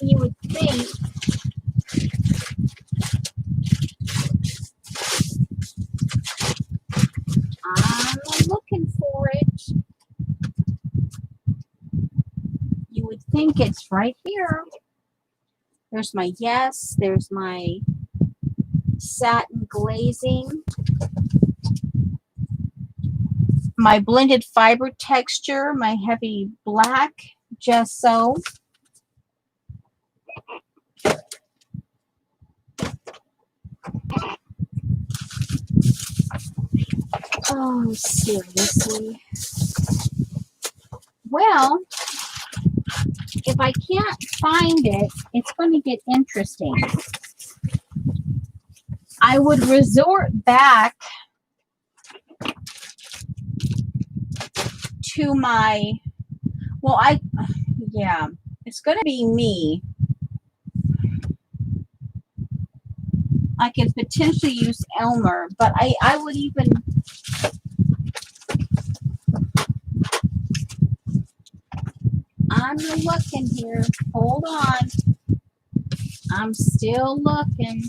you would think I'm looking for it. You would think it's right here. There's my yes, there's my satin glazing, my blended fiber texture, my heavy black gesso. Oh, seriously. Well, if I can't find it, it's going to get interesting. I would resort back to my, well, yeah, it's going to be me. I could potentially use Elmer, but I would even, I'm looking here. Hold on. I'm still looking.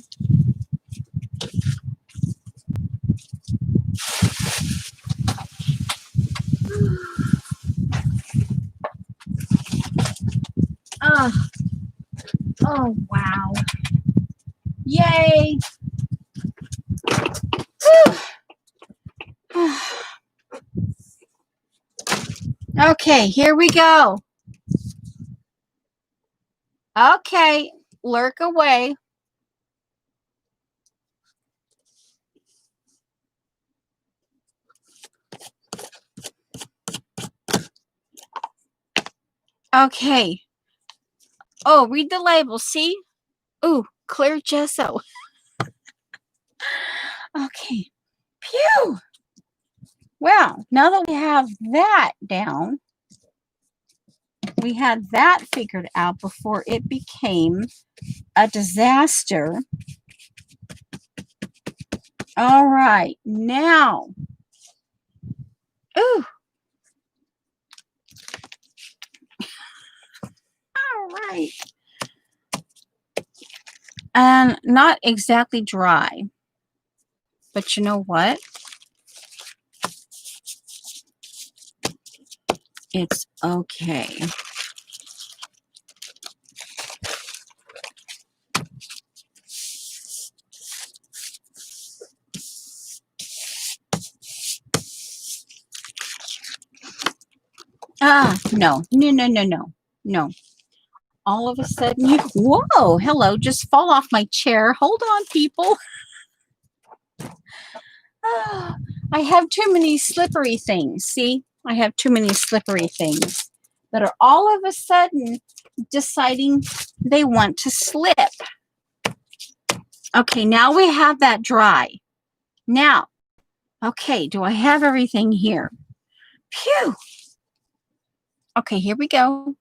Oh, oh wow. Yay. Okay, here we go. Okay, lurk away. Okay. Oh, read the label. See? Ooh, clear gesso. Okay. Phew. Well, now that we have that down, we had that figured out before it became a disaster. All right, now. Ooh. All right. And not exactly dry, but you know what? It's okay. No. No. All of a sudden, whoa, hello, just fall off my chair. Hold on, people. I have too many slippery things. See, I have too many slippery things that are all of a sudden deciding they want to slip. Okay, now we have that dry. Now, okay, do I have everything here? Phew. Okay, here we go.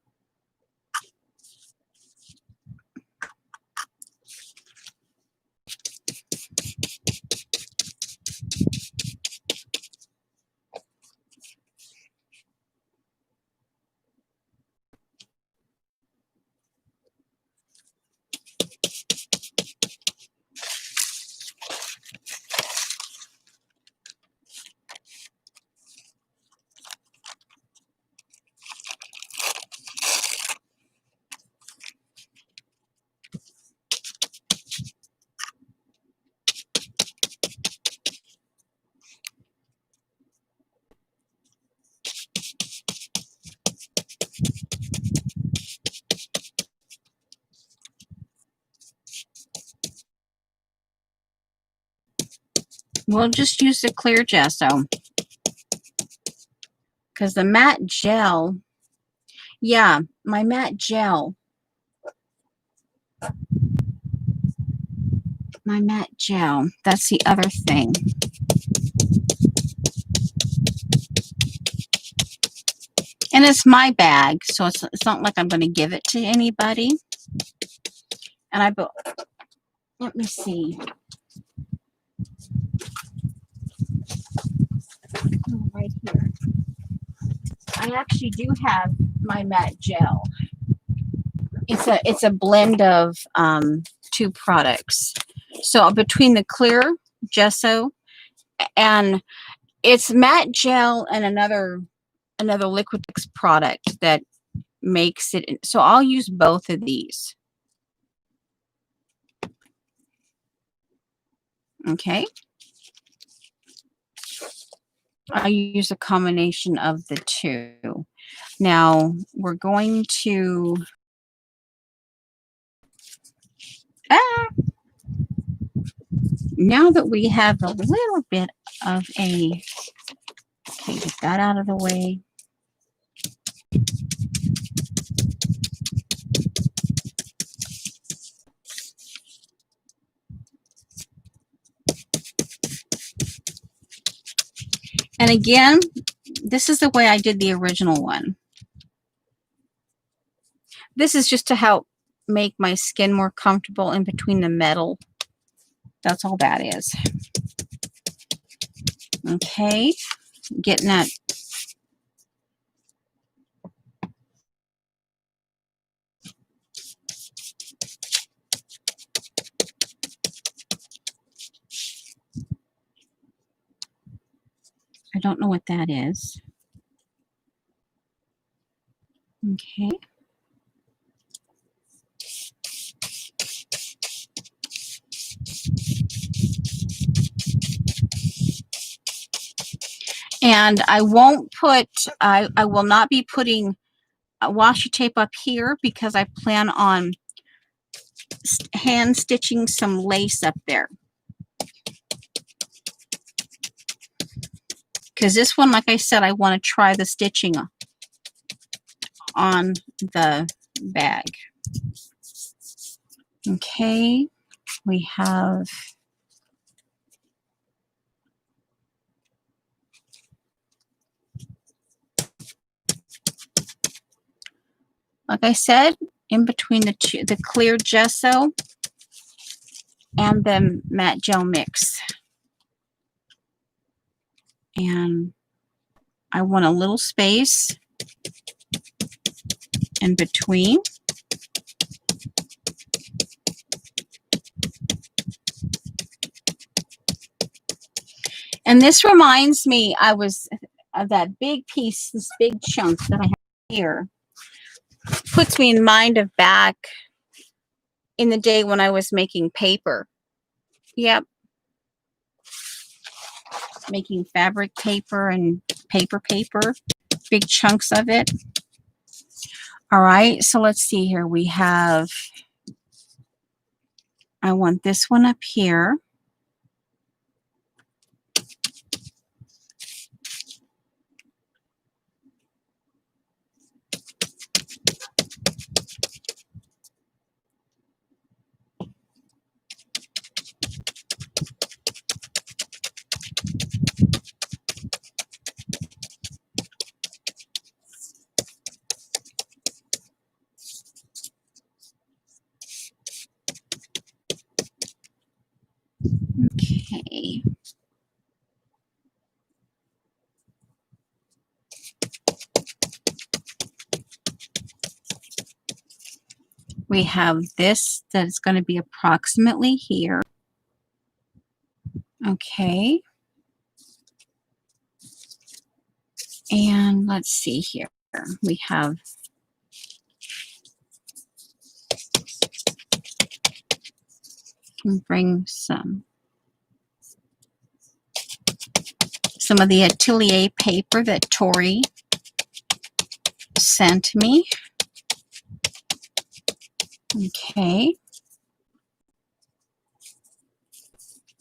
We'll just use the clear gesso because the matte gel, yeah, my matte gel, that's the other thing. And it's my bag, so it's not like I'm going to give it to anybody. And let me see. Oh, right here. I actually do have my matte gel. It's a blend of two products. So between the clear gesso and it's matte gel and another Liquitex product that makes it. So I'll use both of these. Okay. I use a combination of the two. Now we're going to now that we have a little bit of a, okay, get that out of the way. And again, this is the way I did the original one. This is just to help make my skin more comfortable in between the metal. That's all that is. Okay, getting that. I don't know what that is. Okay. And I won't put, I will not be putting washi tape up here because I plan on hand stitching some lace up there. Because this one, like I said, I want to try the stitching on the bag. Okay, we have like I said, in between the two, the clear gesso and the matte gel mix. And I want a little space in between. And this reminds me, of that big piece, this big chunk that I have here. Puts me in mind of back in the day when I was making paper. Yep. Making fabric paper and paper. Big chunks of it. All right, so let's see here. We have, I want this one up here. Okay. We have this that's going to be approximately here. Okay. And let's see here. We have can bring some of the Atelier paper that Tori sent me. Okay.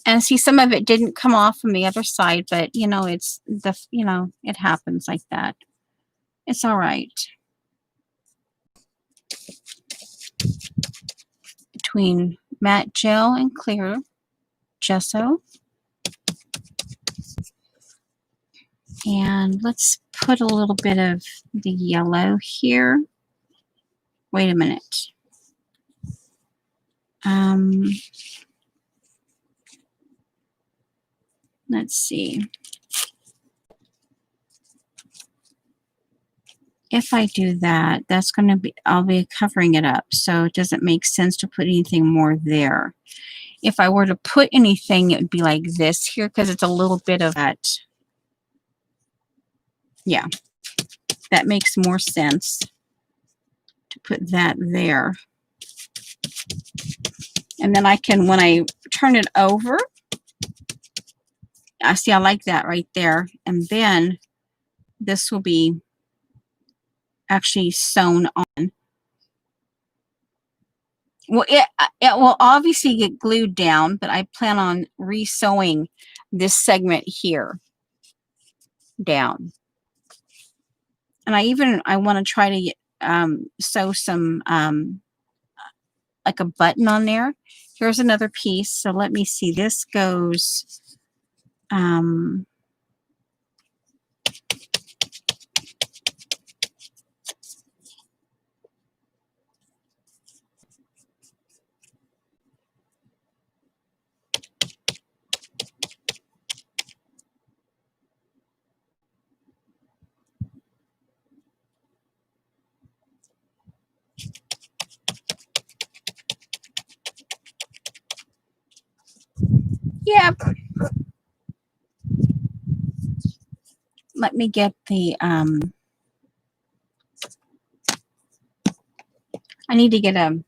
And see, some of it didn't come off from the other side, but you know, it's the, you know, it happens like that. It's all right. Between matte gel and clear gesso. And let's put a little bit of the yellow here. Wait a minute. Let's see. If I do that, that's going to be, I'll be covering it up. So it doesn't make sense to put anything more there. If I were to put anything, it would be like this here because it's a little bit of that. Yeah, that makes more sense to put that there. And then I can, when I turn it over, I see I like that right there. And then this will be actually sewn on. Well, it will obviously get glued down, but I plan on re-sewing this segment here down. And I want to try to sew some like a button on there. Here's another piece. So let me see. This goes yeah. Let me get the I need to get a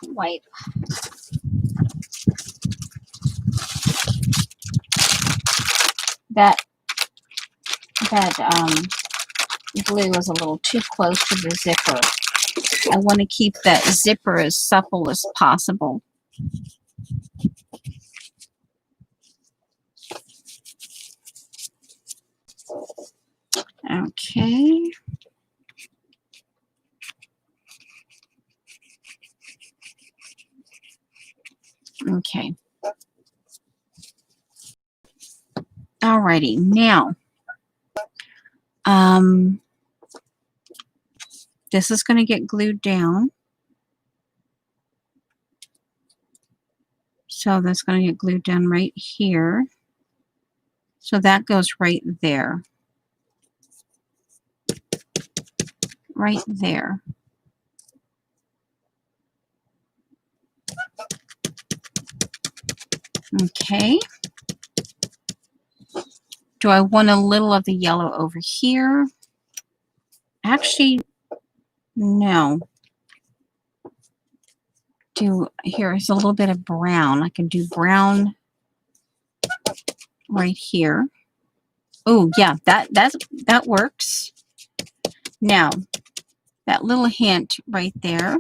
wipe. That glue is a little too close to the zipper. I want to keep that zipper as supple as possible. Okay. Okay. Alrighty. Now, this is going to get glued down. So that's going to get glued down right here. So that goes right there. Right there. Okay. Do I want a little of the yellow over here? Actually, no. Here's a little bit of brown. I can do brown right here. Oh, yeah, that works. Now, that little hint right there.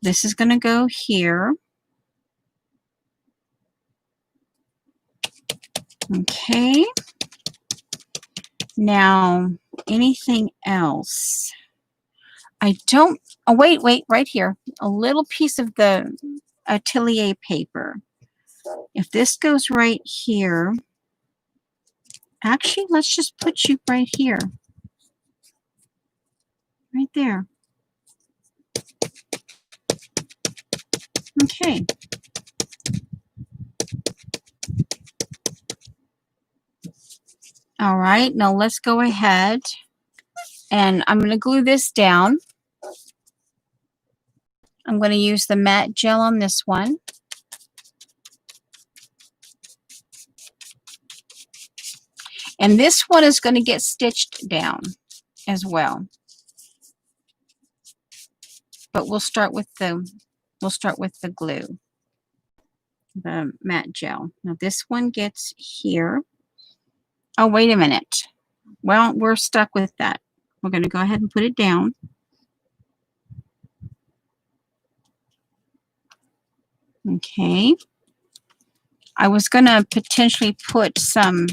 This is going to go here. Okay. Now, anything else? I don't, oh, wait, right here. A little piece of the atelier paper. If this goes right here, actually, let's just put you right here. Right there. Okay. All right, now let's go ahead and I'm going to glue this down. I'm going to use the matte gel on this one. And this one is going to get stitched down as well. But we'll start with the glue, the matte gel. Now this one gets here. Oh, wait a minute. Well, we're stuck with that. We're going to go ahead and put it down. Okay. I was going to potentially put some,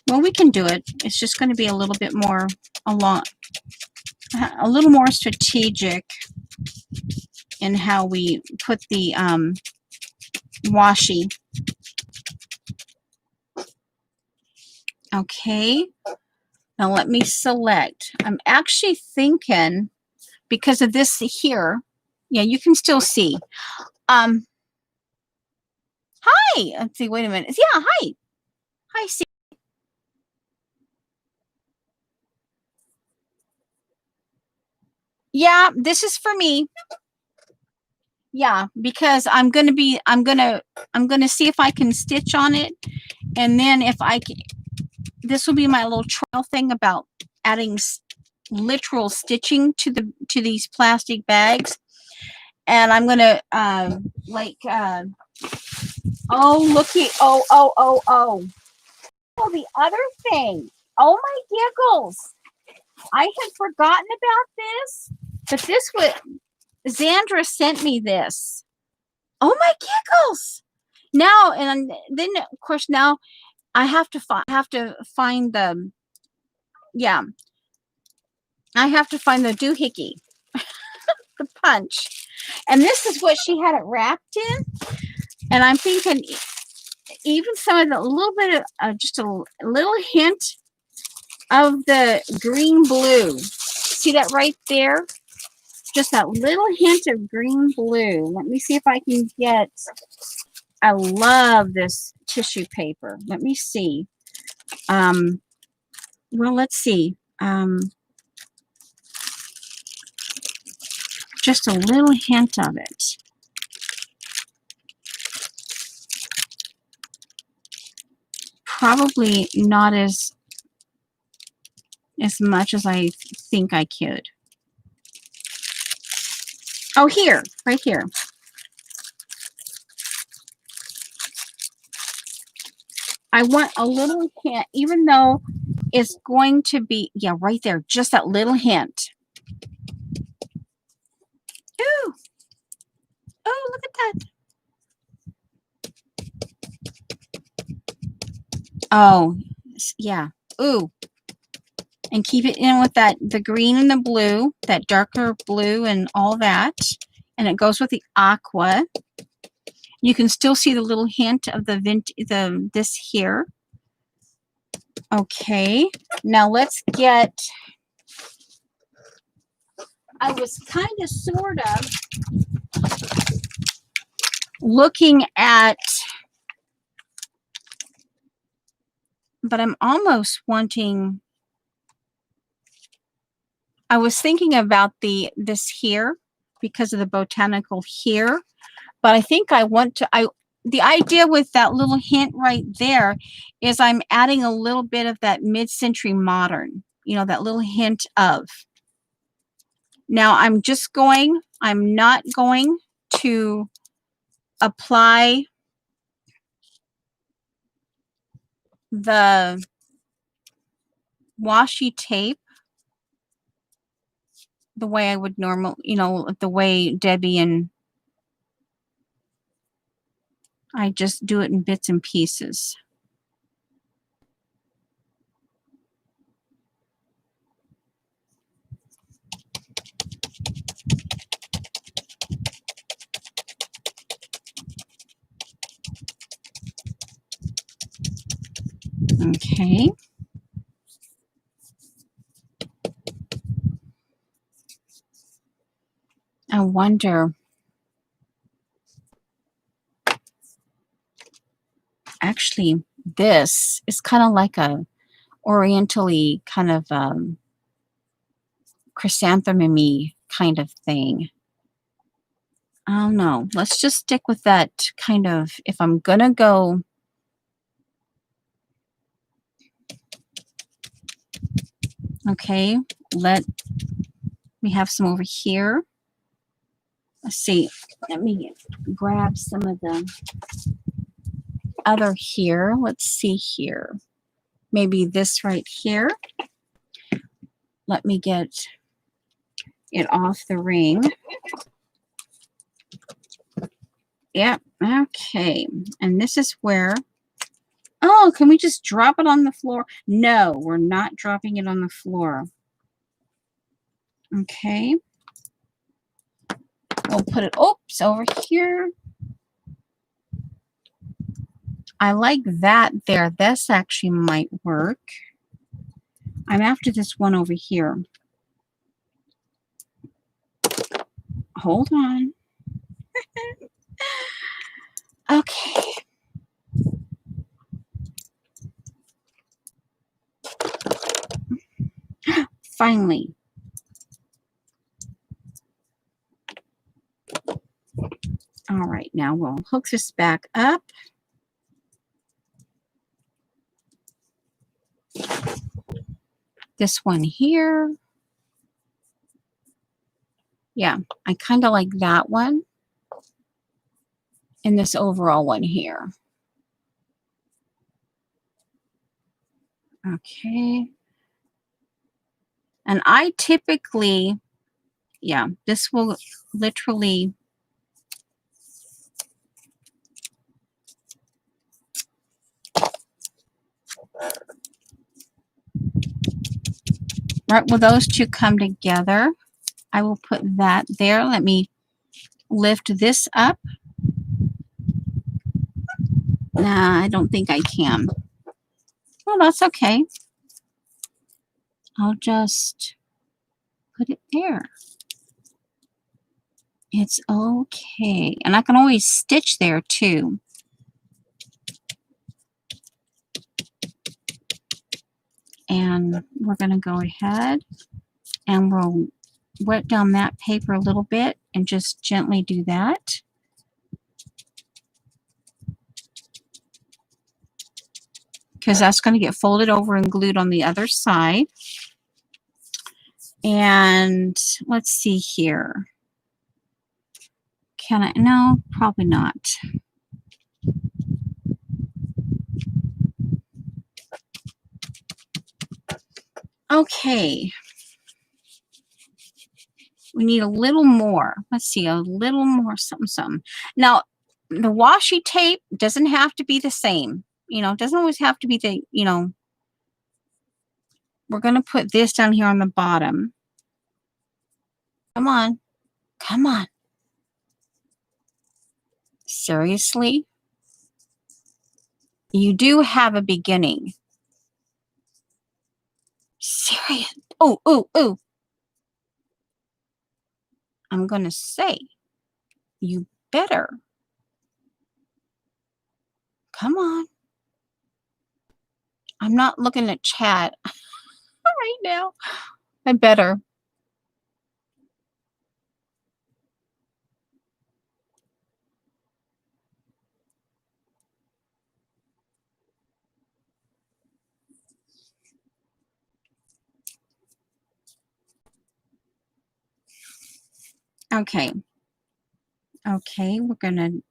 well, we can do it. It's just going to be a little bit more a little more strategic in how we put the washi. Okay. Now let me select. I'm actually thinking, because of this here, yeah, you can still see. Hi. Let's see, wait a minute. Yeah, hi. Hi, see. Yeah, this is for me. Yeah, because I'm gonna see if I can stitch on it, and then if I can, this will be my little trial thing about adding literal stitching to these plastic bags. And I'm gonna oh, looky, oh, the other thing. Oh my giggles! I had forgotten about this, but this was Zandra sent me this. Oh my giggles! Now and then, of course, now I have to find the, yeah, I have to find the doohickey, the punch, and this is what she had it wrapped in. And I'm thinking, even some of the little bit of just a little hint of the green blue. See that right there? Just that little hint of green blue. Let me see if I can get. I love this tissue paper. Let me see. Well, let's see. Just a little hint of it. Probably not as much as I think I could. Oh, here, right here. I want a little hint, even though it's going to be, yeah, right there, just that little hint. Ooh, oh, look at that. Oh, yeah. Ooh. And keep it in with that, the green and the blue, that darker blue and all that. And it goes with the aqua. You can still see the little hint of this here. Okay. Now let's get, I was kind of sort of looking at, but I'm almost wanting, I was thinking about this here because of the botanical here, but I think I want to, the idea with that little hint right there is I'm adding a little bit of that mid-century modern, that little hint of. Now I'm not going to apply the washi tape the way I would normally, the way Debbie and I just do it in bits and pieces. Okay. I wonder, actually, this is kind of like a orientally kind of chrysanthemum-y kind of thing. I don't know. Let's just stick with that kind of, if I'm going to go. Okay, we have some over here. Let's see. Let me grab some of the other here. Let's see here. Maybe this right here. Let me get it off the ring. Yep. Okay. And this is where, oh, can we just drop it on the floor? No, we're not dropping it on the floor. Okay. We'll put it, oops, over here. I like that there. This actually might work. I'm after this one over here. Hold on. Okay. Finally. All right, now we'll hook this back up. This one here. Yeah, I kind of like that one. And this overall one here. Okay. And I typically, yeah, this will literally right when those two come together, I will put that there. Let me lift this up. Nah, I don't think I can. Well, that's okay. I'll just put it there. It's okay. And I can always stitch there too. And we're going to go ahead and we'll wet down that paper a little bit and just gently do that. Because that's going to get folded over and glued on the other side. And let's see here. Can I? No, probably not. Okay. We need a little more. Let's see, a little more something. Now, the washi tape doesn't have to be the same. You know, it doesn't always have to be the, you know, we're going to put this down here on the bottom. Come on. Come on. Seriously? You do have a beginning. Serious. Oh, oh, oh. I'm going to say, you better. Come on. I'm not looking at chat right now. I better. Okay. Okay, we're going to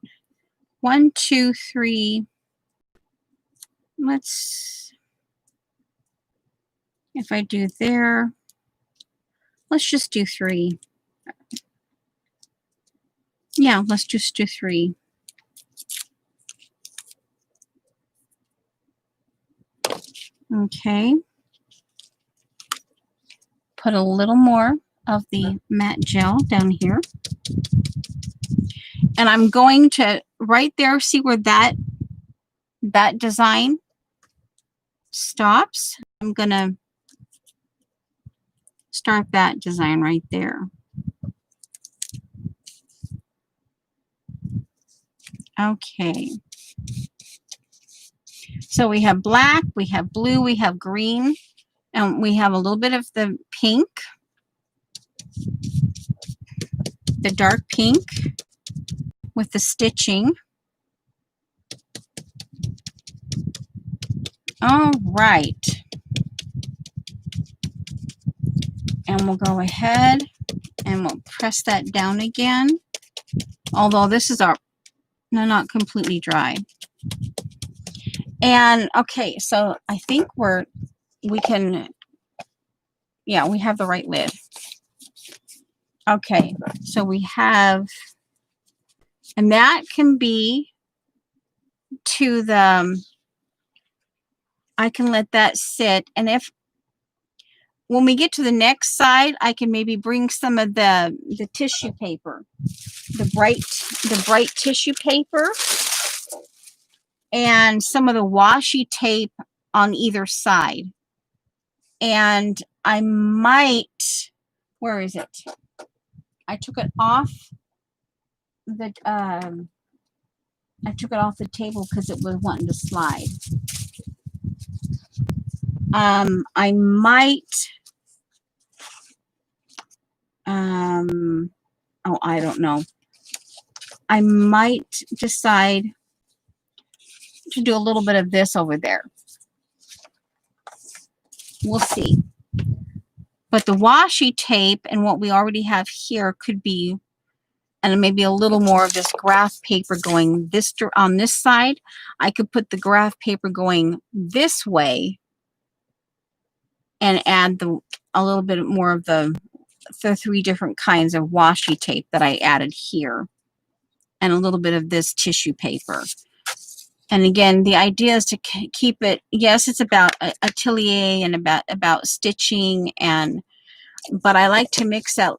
1, 2, 3. Let's, if I do there, let's just do 3. Yeah, let's just do 3. Okay. Put a little more of the matte gel down here. And I'm going to, right there, see where that design stops? I'm going to start that design right there. Okay. So we have black, we have blue, we have green, and we have a little bit of the pink, the dark pink with the stitching. All right. And we'll go ahead and we'll press that down again. Although this is our, no, not completely dry. And okay, so I think we can, yeah, we have the right lid. Okay, so we have And that can be to the, I can let that sit. And if, when we get to the next side, I can maybe bring some of the tissue paper, the bright tissue paper, and some of the washi tape on either side. And I might, where is it? I took it off the I took it off the table because it was wanting to slide. I might oh, I don't know. I might decide to do a little bit of this over there. We'll see. But the washi tape and what we already have here could be, and maybe a little more of this graph paper going this on this side. I could put the graph paper going this way and add a little bit more of the 3 different kinds of washi tape that I added here, and a little bit of this tissue paper. And again, the idea is to keep it, yes, it's about atelier and about stitching, and but I like to mix that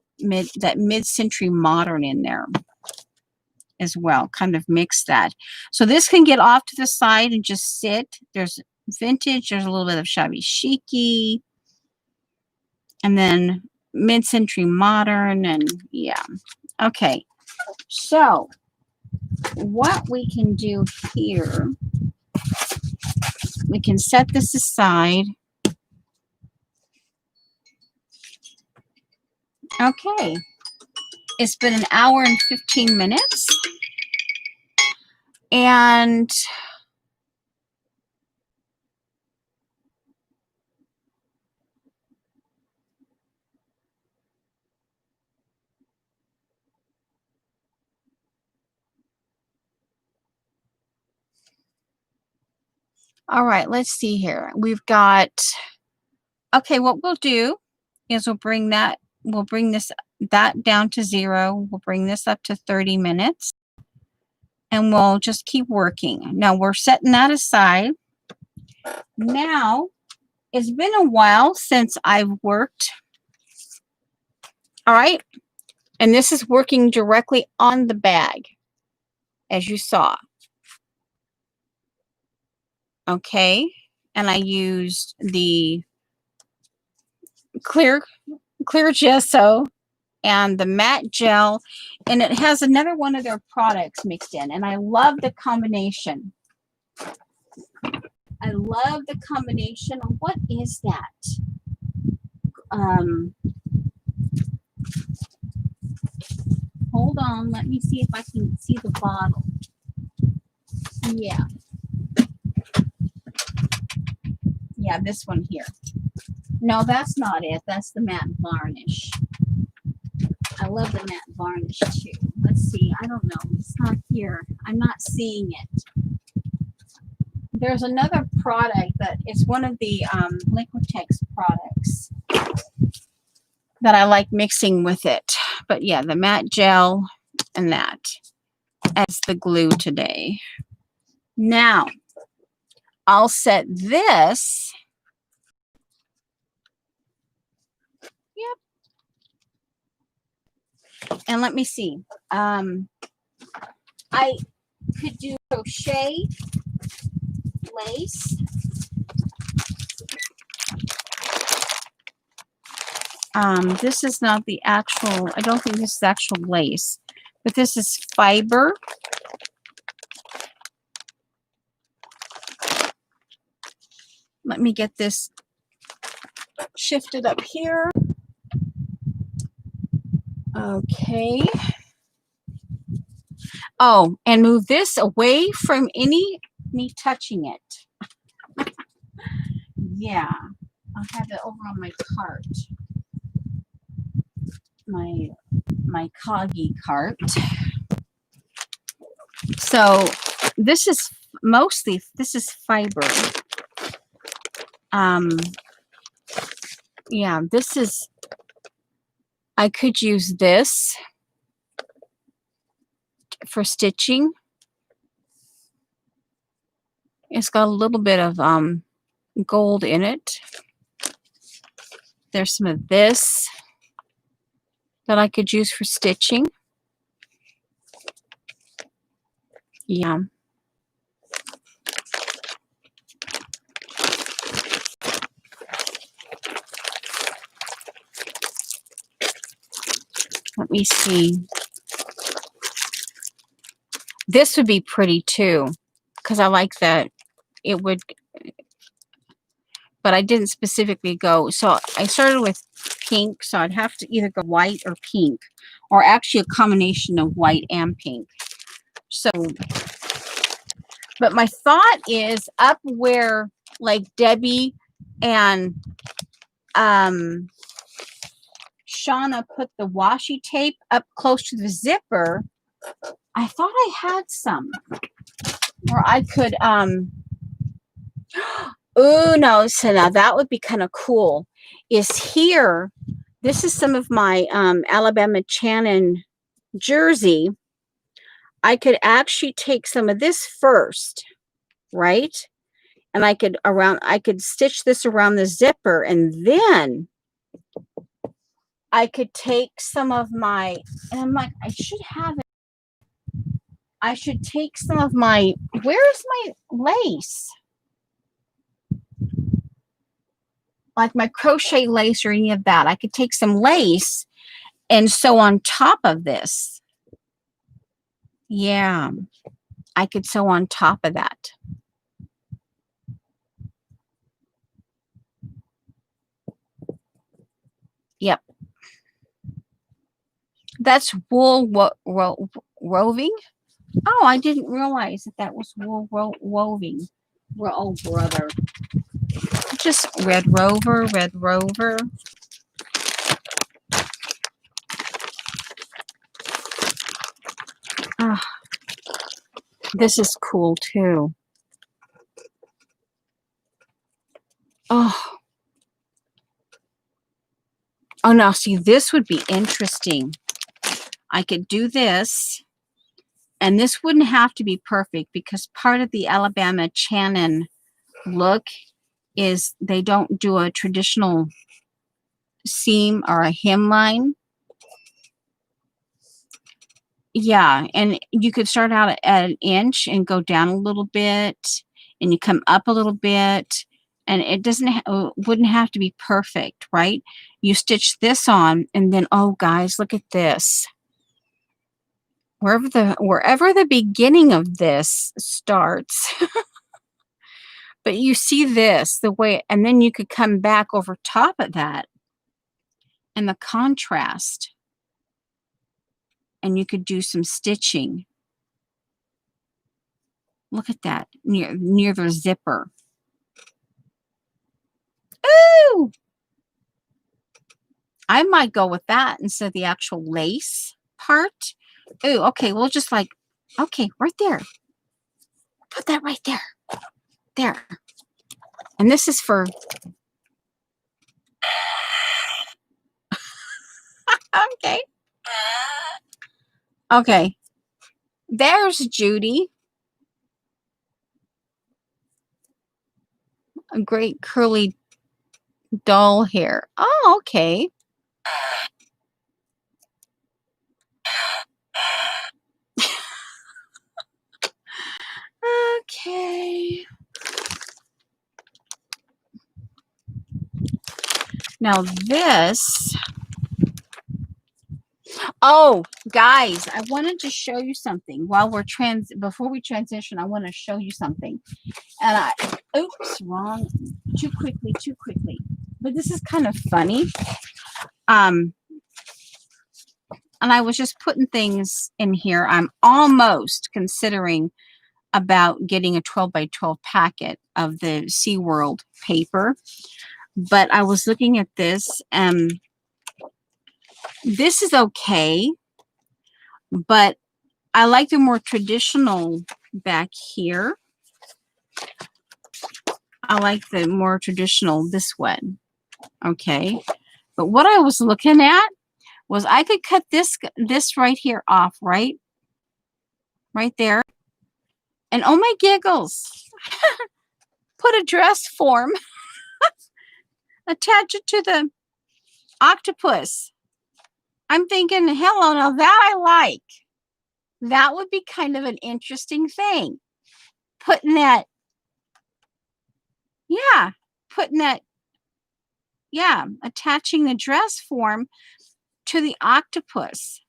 mid-century modern in there as well, kind of mix that. So this can get off to the side and just sit. There's vintage, there's a little bit of shabby chic-y, and then mid-century modern, and yeah. Okay, so what we can do here, we can set this aside. Okay, it's been an hour and 15 minutes, and all right, let's see here. We've got, okay, what we'll do is we'll bring that down to 0. We'll bring this up to 30 minutes, and we'll just keep working. Now we're setting that aside. Now, it's been a while since I've worked. All right, and this is working directly on the bag, as you saw. Okay, and I used the clear gesso and the matte gel, and it has another one of their products mixed in, and I love the combination. I love the combination. What is that? Hold on, let me see if I can see the bottle. Yeah. Yeah, this one here. No, that's not it. That's the matte varnish. I love the matte varnish too. Let's see. I don't know. It's not here. I'm not seeing it. There's another product that is one of the Liquitex products that I like mixing with it. But yeah, the matte gel and that as the glue today. Now, I'll set this. Yep. And let me see. I could do crochet, lace. This is not the actual, I don't think this is actual lace, but this is fiber. Let me get this shifted up here. Okay. Oh, and move this away from me touching it. Yeah, I'll have it over on my cart. My Coggy cart. So this is fiber. Yeah, this is, I could use this for stitching. It's got a little bit of gold in it. There's some of this that I could use for stitching. Yeah. Let me see. This would be pretty too, because I like that it would, but I didn't specifically go. So I started with pink, so I'd have to either go white or pink, or actually a combination of white and pink. So, but my thought is up where like Debbie and Shauna put the washi tape up close to the zipper, I thought I had some where I could oh no, so now that would be kind of cool. Is here, this is some of my Alabama Channon jersey. I could actually take some of this first, right? And I could stitch this around the zipper, and then I could take some of my, and I'm like, I should have it. I should take some of my, where's my lace? Like my crochet lace or any of that. I could take some lace and sew on top of this. Yeah, I could sew on top of that. Yep. That's wool roving. Oh, I didn't realize that was wool woving. Oh, brother. Just Red Rover, Red Rover. Oh, this is cool too. Oh. Oh, now see, this would be interesting. I could do this, and this wouldn't have to be perfect because part of the Alabama Channon look is they don't do a traditional seam or a hemline. Yeah, and you could start out at an inch and go down a little bit, and you come up a little bit, and it wouldn't have to be perfect, right? You stitch this on, and then, oh guys, look at this. Wherever the beginning of this starts, but you see this the way, and then you could come back over top of that, and the contrast. And you could do some stitching. Look at that near the zipper. Ooh! I might go with that instead of the actual lace part. Ooh, okay, we'll just like, okay, right there. Put that right there. There. And this is for... Okay. Okay. There's Judy. A great curly doll hair. Oh, okay. Okay. Now this... Oh, guys, I wanted to show you something while we're before we transition. I want to show you something. And oops, wrong. Too quickly. But this is kind of funny. And I was just putting things in here. I'm almost considering about getting a 12 by 12 packet of the SeaWorld paper. But I was looking at this, and this is okay, but I like the more traditional back here. I like the more traditional this one. Okay. But what I was looking at was I could cut this right here off, right? right there. And oh my giggles, put a dress form, attach it to the octopus. I'm thinking, hello, now that I like. That would be kind of an interesting thing. Putting that, attaching the dress form to the octopus.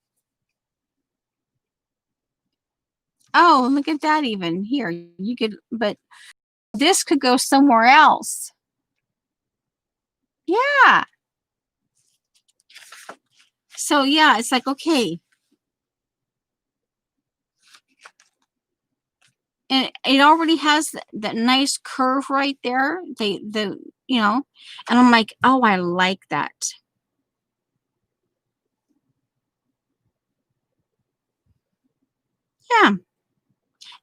Oh, look at that even here. You could, but this could go somewhere else. Yeah. So yeah, it's like, okay. And it already has that nice curve right there. And I'm like, oh, I like that. Yeah.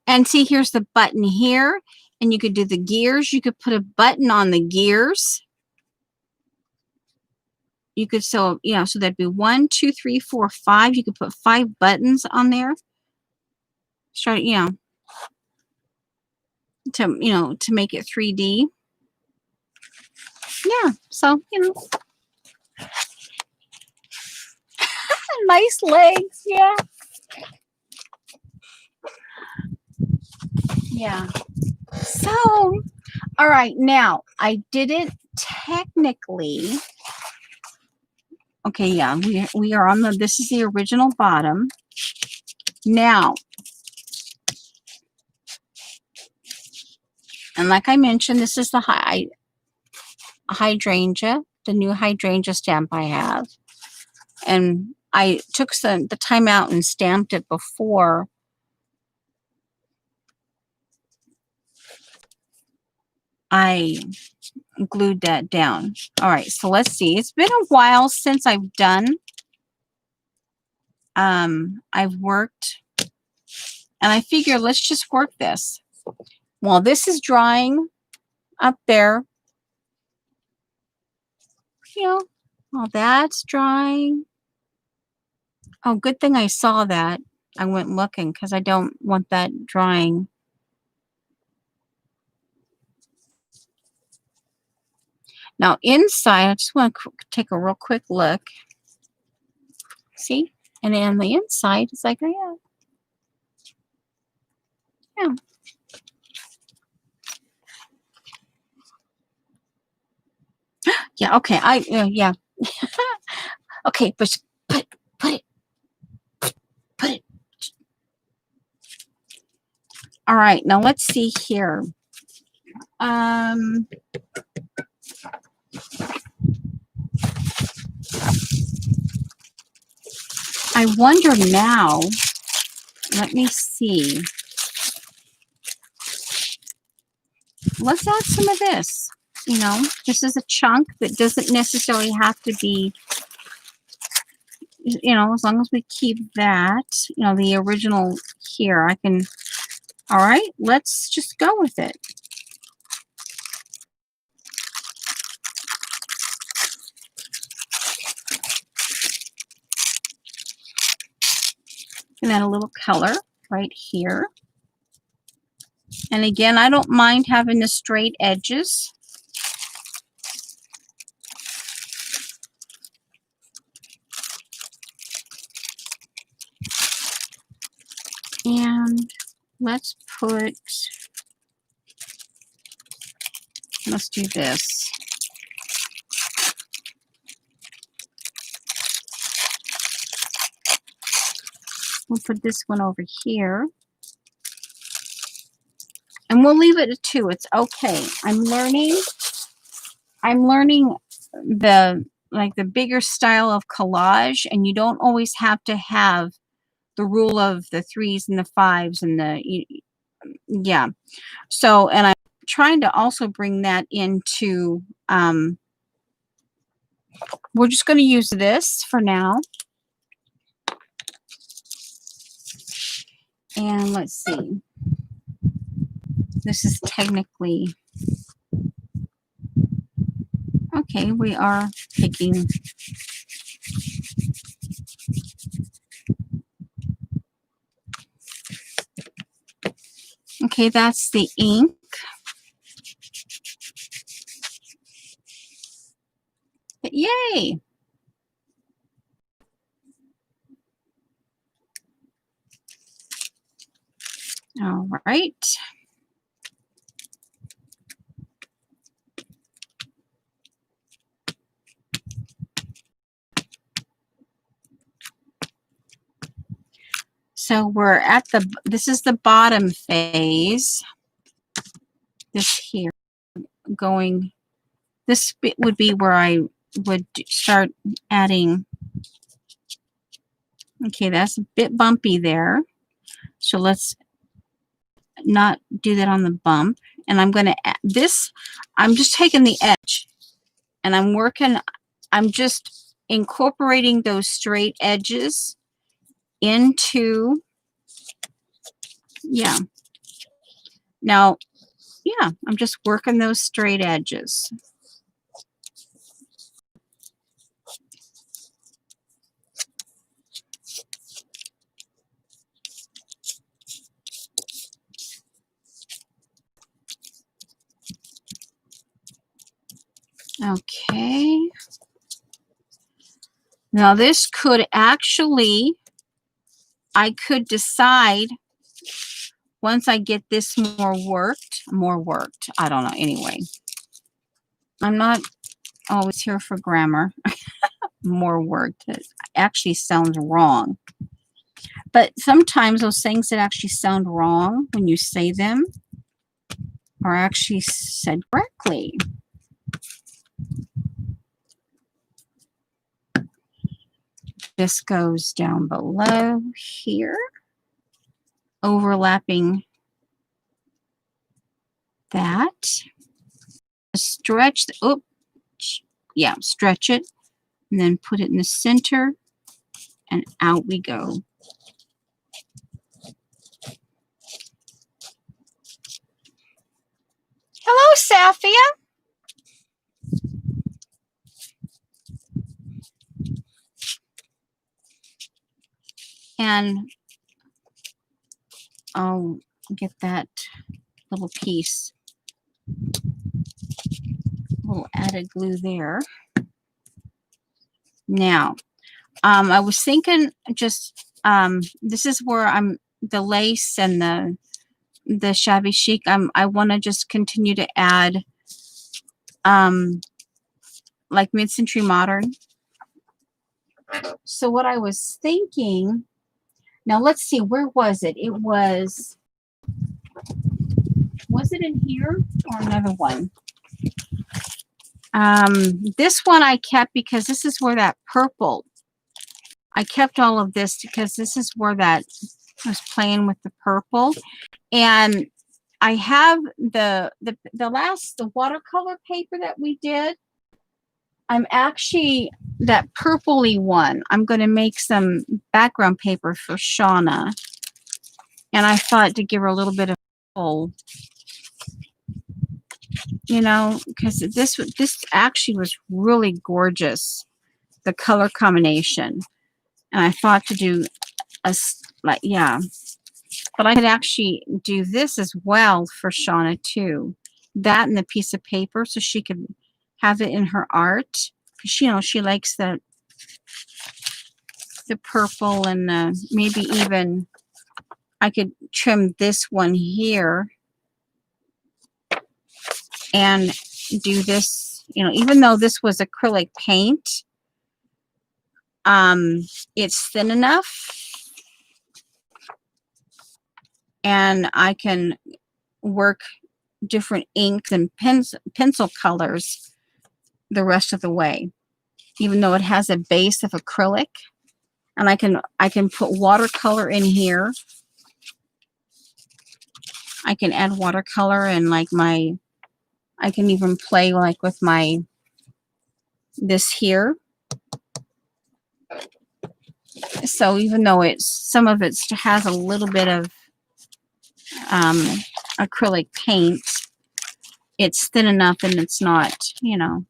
And see, here's the button here. And you could do the gears. You could put a button on the gears. You could, so that'd be 1, 2, 3, 4, 5. You could put 5 buttons on there. Start, to make it 3D. Yeah. So, nice legs. Yeah. Yeah. So, all right. Now, I didn't technically. Okay. Yeah. We are on this is the original bottom. Now, and like I mentioned, this is the hydrangea, the new hydrangea stamp I have. And I took the time out and stamped it before I glued that down. All right, so let's see. It's been a while since I've done. I've worked, and I figure let's just work this. While this is drying up there, while that's drying. Oh, good thing I saw that. I went looking because I don't want that drying. Now inside, I just want to take a real quick look. See? And then on the inside, it's like, oh yeah. Yeah, okay. Yeah. Okay, but put it. All right, now let's see here. I wonder now, let me see. Let's add some of this. This is a chunk that doesn't necessarily have to be, as long as we keep that, the original here, I can, all right, let's just go with it. And add a little color right here. And again, I don't mind having the straight edges. And let's do this. We'll put this one over here. And we'll leave it at 2. It's okay. I'm learning the bigger style of collage, and you don't always have to have the rule of the 3s and the 5s and yeah. So, and I'm trying to also bring that into, we're just going to use this for now. And let's see. This is technically, okay, we are picking. Okay, that's the ink. Yay! All right. So we're at this is the bottom phase. This here going, this bit would be where I would start adding. Okay, that's a bit bumpy there. So let's not do that on the bump. And I'm going to add this. I'm just taking the edge and I'm just incorporating those straight edges into, yeah. Now, yeah, I'm just working those straight edges. Okay. Now this could actually, I could decide once I get this more worked, I don't know. Anyway, I'm not always here for grammar. More worked. It actually sounds wrong. But sometimes those things that actually sound wrong when you say them are actually said correctly. This goes down below here, overlapping that. Stretch, yeah, stretch it, and then put it in the center, and out we go. Hello, Safia. And I'll get that little piece, little added glue there. Now, I was thinking just, this is where the lace and the shabby chic, I want to just continue to add, like mid-century modern. So what I was thinking, now let's see, where was it? It was it in here or another one? This one I kept because this is where that purple, I kept all of this because this is where that was playing with the purple. And I have the watercolor paper that we did. I'm actually, that purpley one, I'm going to make some background paper for Shauna. And I thought to give her a little bit of pull, you know, because this actually was really gorgeous, the color combination. And I thought to do like, yeah, but I could actually do this as well for Shauna too. That and the piece of paper so she could have it in her art. Because, you know, she likes the purple and maybe even I could trim this one here and do this, you know, even though this was acrylic paint, it's thin enough and I can work different inks and pencil colors the rest of the way, even though it has a base of acrylic. And I can put watercolor in here. I can add watercolor and like I can even play like with this here. So even though some of it has a little bit of acrylic paint, it's thin enough and it's not, you know.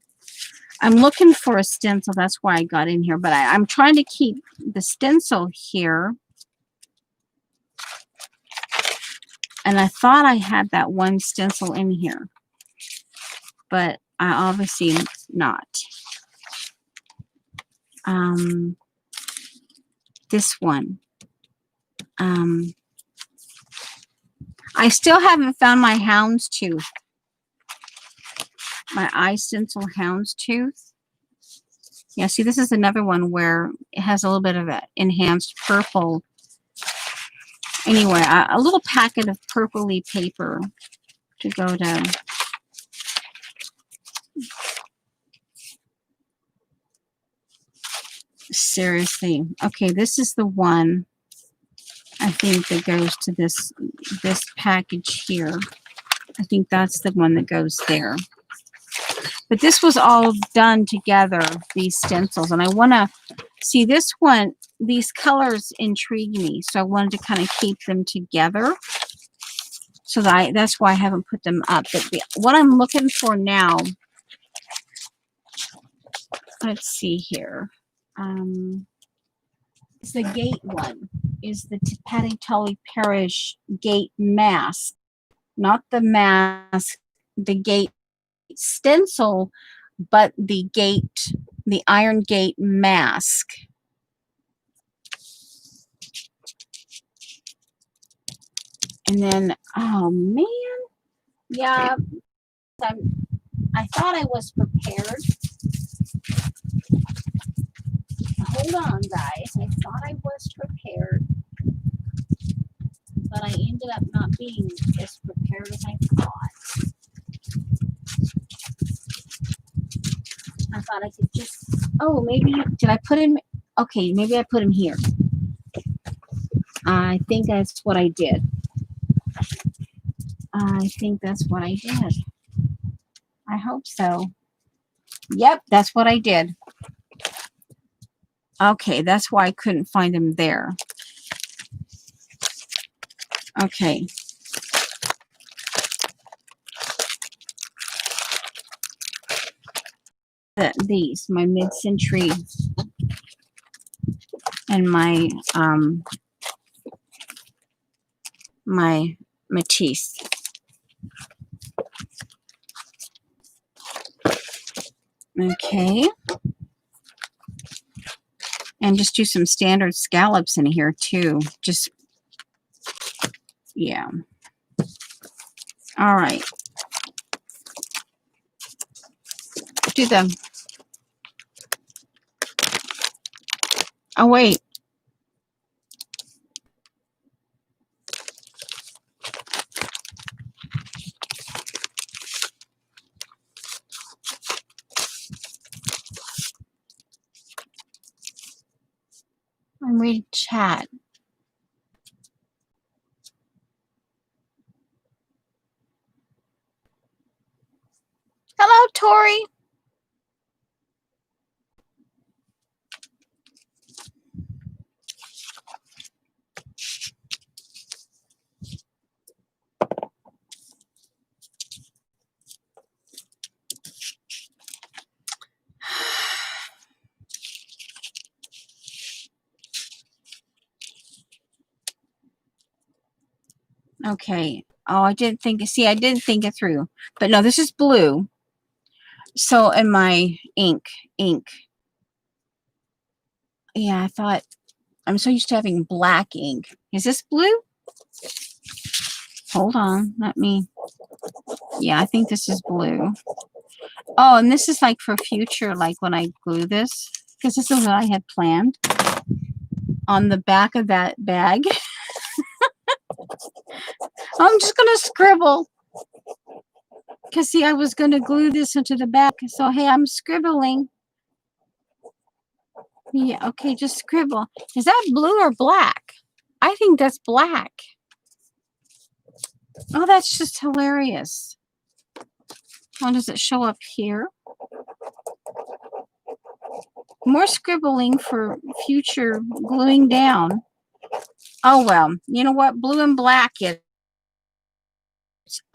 I'm looking for a stencil. That's why I got in here. But I'm trying to keep the stencil here And I thought I had that one stencil in here, but I obviously not. This one. I still haven't found my houndstooth. My eye stencil houndstooth. Yeah, see, this is another one where it has a little bit of an enhanced purple. Anyway, a little packet of purpley paper to go to. Seriously. Okay, this is the one I think that goes to this package here. I think that's the one that goes there. But this was all done together, these stencils. And I want to see this one. These colors intrigue me. So I wanted to kind of keep them together. So that's why I haven't put them up. But what I'm looking for now, let's see here. It's the Gate one. Is the Patty Tully Parish Gate mask. Not the mask, the Gate stencil, but the Iron Gate mask. And then, oh man, yeah, I thought I was prepared. Hold on, guys. I thought I was prepared, but I ended up not being as prepared as I thought. I thought I could just, oh, maybe, did I put him, okay, maybe I put him here. I think that's what I did. I think that's what I did. I hope so. Yep, that's what I did. Okay, that's why I couldn't find him there. Okay. These, my mid-century and my my Matisse. Okay. And just do some standard scallops in here too. Just, yeah. All right. Do them. Oh, wait. I'm reading chat. Hello, Tori. Okay. Oh, I didn't think, see, I didn't think it through. But no, this is blue. So, in my ink. Yeah, I thought, I'm so used to having black ink. Is this blue? Hold on. Let me, yeah, I think this is blue. Oh, and this is like for future, like when I glue this, because this is what I had planned on the back of that bag. I'm just going to scribble. Because, see, I was going to glue this into the back. So, hey, I'm scribbling. Yeah, okay, just scribble. Is that blue or black? I think that's black. Oh, that's just hilarious. Oh, does it show up here? More scribbling for future gluing down. Oh, well, you know what? Blue and black is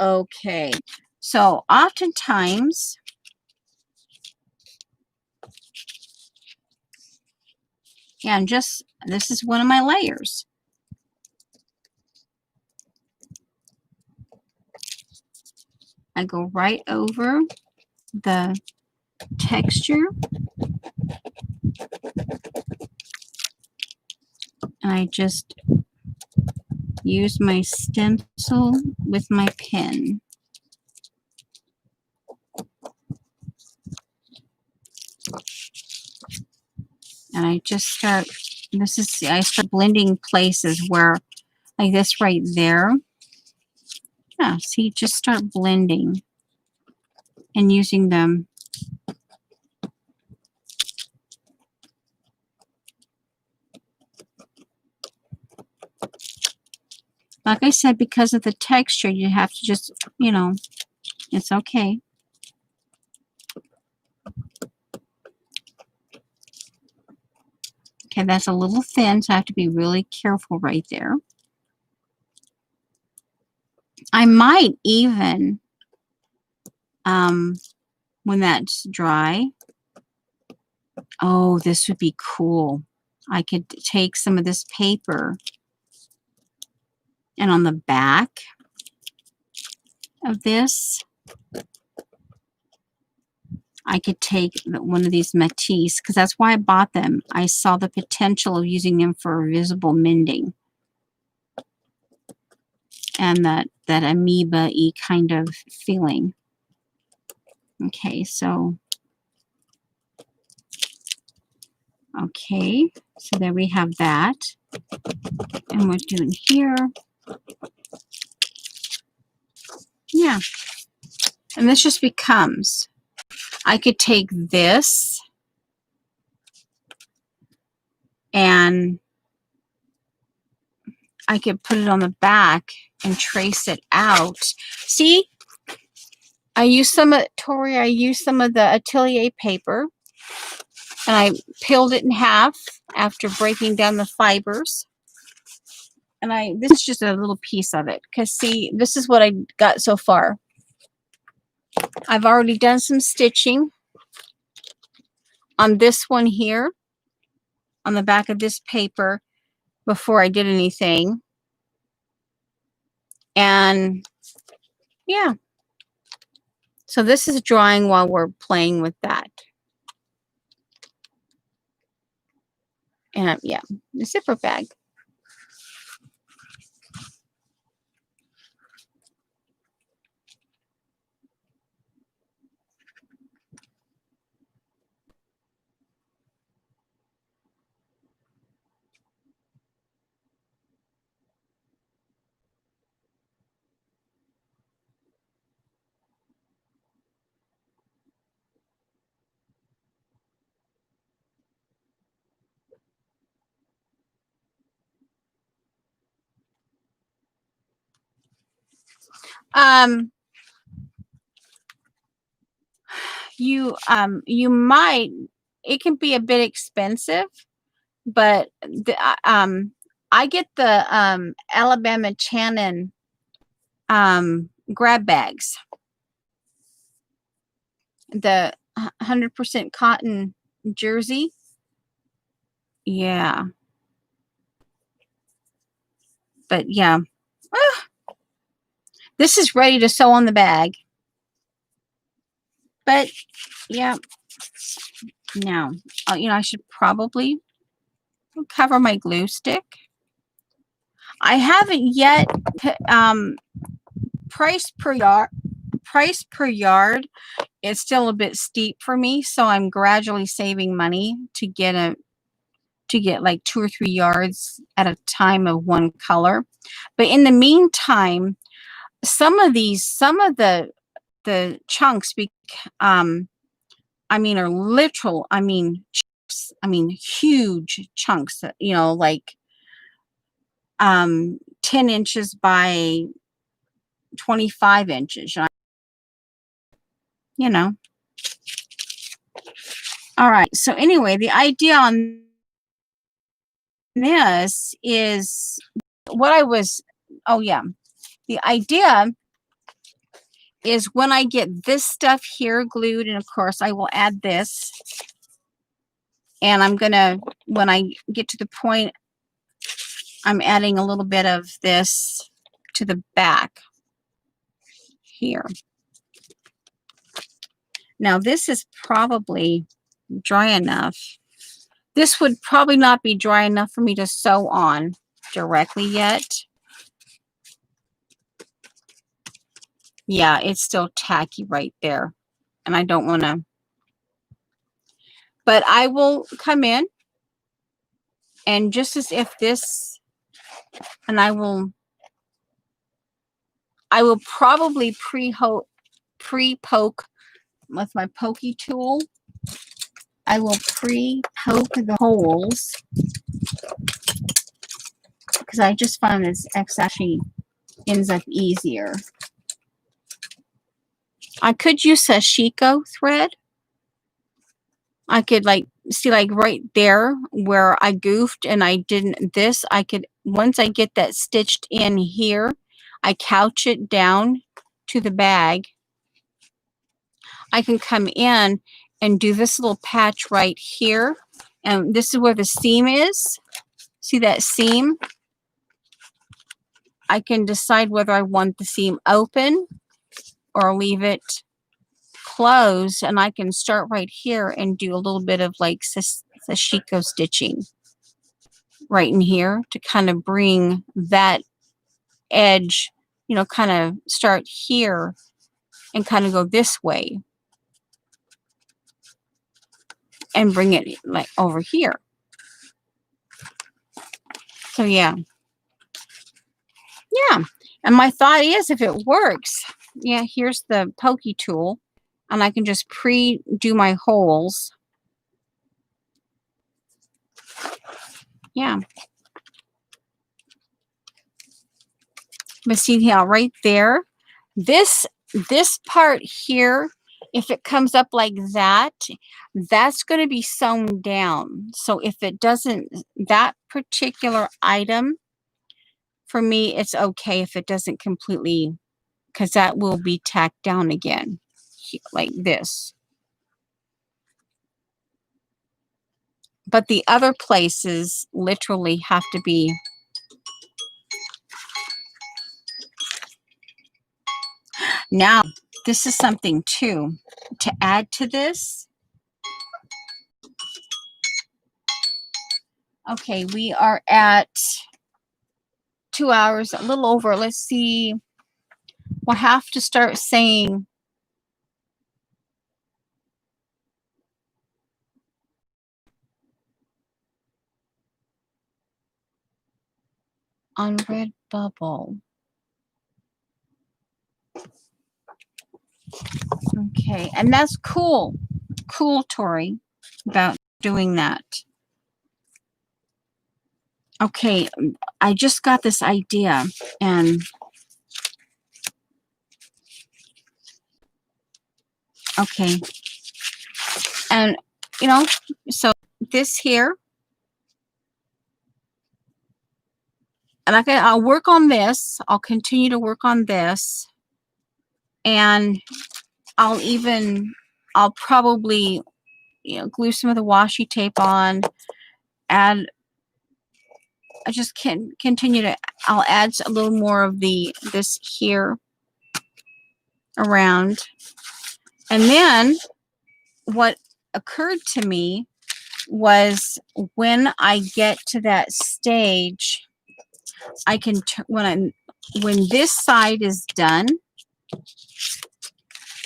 okay. So, oftentimes, yeah, and just, this is one of my layers. I go right over the texture, and I just use my stencil with my pen. And I just start, I start blending places where, like this right there. Yeah, see, just start blending and using them. Like I said, because of the texture, you have to just, you know, it's okay. Okay, that's a little thin, so I have to be really careful right there. I might even, when that's dry, oh, this would be cool. I could take some of this paper, and on the back of this, I could take one of these Matisse, because that's why I bought them. I saw the potential of using them for visible mending. And that amoeba-y kind of feeling. Okay, so there we have that. And we're doing here. Yeah. And this just becomes, I could take this and I could put it on the back and trace it out. See? I used some of the Atelier paper, and I peeled it in half after breaking down the fibers. And this is just a little piece of it, because see, this is what I got so far. I've already done some stitching on this one here, on the back of this paper, before I did anything. And yeah, so this is drying while we're playing with that. And yeah, the zipper bag. You might, it can be a bit expensive, but I get the Alabama Channon grab bags, the 100% cotton jersey. Yeah, but yeah, this is ready to sew on the bag. But yeah, now I should probably cover my glue stick. I haven't yet price per yard. It's still a bit steep for me, so I'm gradually saving money to get like 2 or 3 yards at a time of one color. But in the meantime, some of the chunks are literal, huge chunks, like 10 inches by 25 inches. All right. So anyway, the idea on this is the idea is when I get this stuff here glued, and of course I will add this, and I'm gonna, when I get to the point, I'm adding a little bit of this to the back here. Now this is probably dry enough. This would probably not be dry enough for me to sew on directly yet. Yeah, it's still tacky right there. And I don't want to. But I will come in and just as if this, and I will probably pre-poke with my pokey tool. I will pre-poke the holes because I just find this X actually ends up easier. I could use sashiko thread. I could like see like right there where I goofed and I didn't this. I could, once I get that stitched in here, I couch it down to the bag. I can come in and do this little patch right here. And this is where the seam is. See that seam? I can decide whether I want the seam open or leave it closed. And I can start right here and do a little bit of like sashiko stitching right in here to kind of bring that edge, you know, kind of start here and kind of go this way and bring it like over here. So yeah. And my thought is, if it works, yeah, here's the pokey tool and I can just pre-do my holes. Yeah. But see how right there, this part here, if it comes up like that, that's going to be sewn down. So if it doesn't, that particular item, for me, it's okay if it doesn't completely, because that will be tacked down again, like this. But the other places literally have to be. Now, this is something too, to add to this. Okay, we are at 2 hours, a little over. Let's see. We'll have to start saying on Redbubble. Okay, and that's cool. Cool, Tori, about doing that. Okay, I just got this idea, and okay, and you know, so this here, and I'll work on this. I'll continue to work on this, and I'll probably, you know, glue some of the washi tape on, add. I just can continue to. I'll add a little more of this here around, and then what occurred to me was when I get to that stage, I can when this side is done,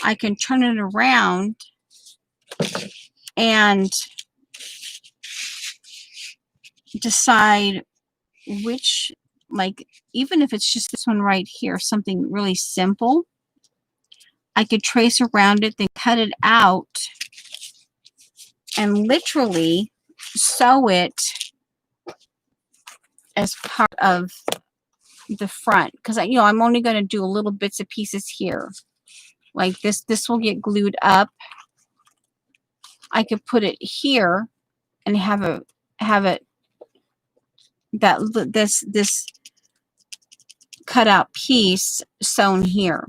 I can turn it around and decide which, like, even if it's just this one right here, something really simple, I could trace around it, then cut it out and literally sew it as part of the front, because you know, I'm only going to do a little bits and pieces here like this will get glued up. I could put it here and have it that this cut out piece sewn here,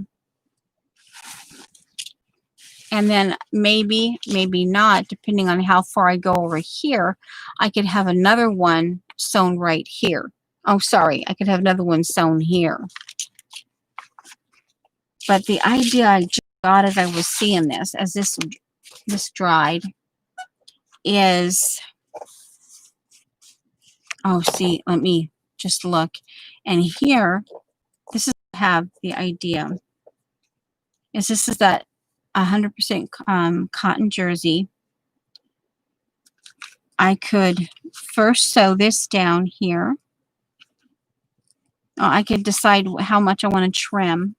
and then maybe not, depending on how far I go over here, I could have another one sewn right here. Oh, sorry, I could have another one sewn here. But the idea I just God, as I was seeing this, as this dried, is, oh, see, let me just look. And here, this is what I have the idea. Is this is that 100% cotton jersey. I could first sew this down here. I could decide how much I want to trim,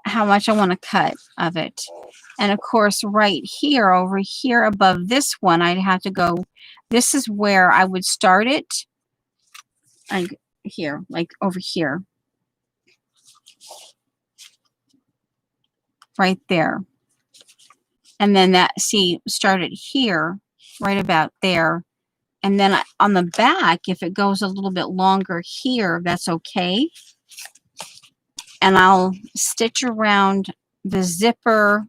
how much I want to cut of it. And of course, right here, over here above this one, I'd have to go, this is where I would start it. Like here, like over here. Right there. And then that, see, started here, right about there. And then on the back, if it goes a little bit longer here, that's okay. And I'll stitch around the zipper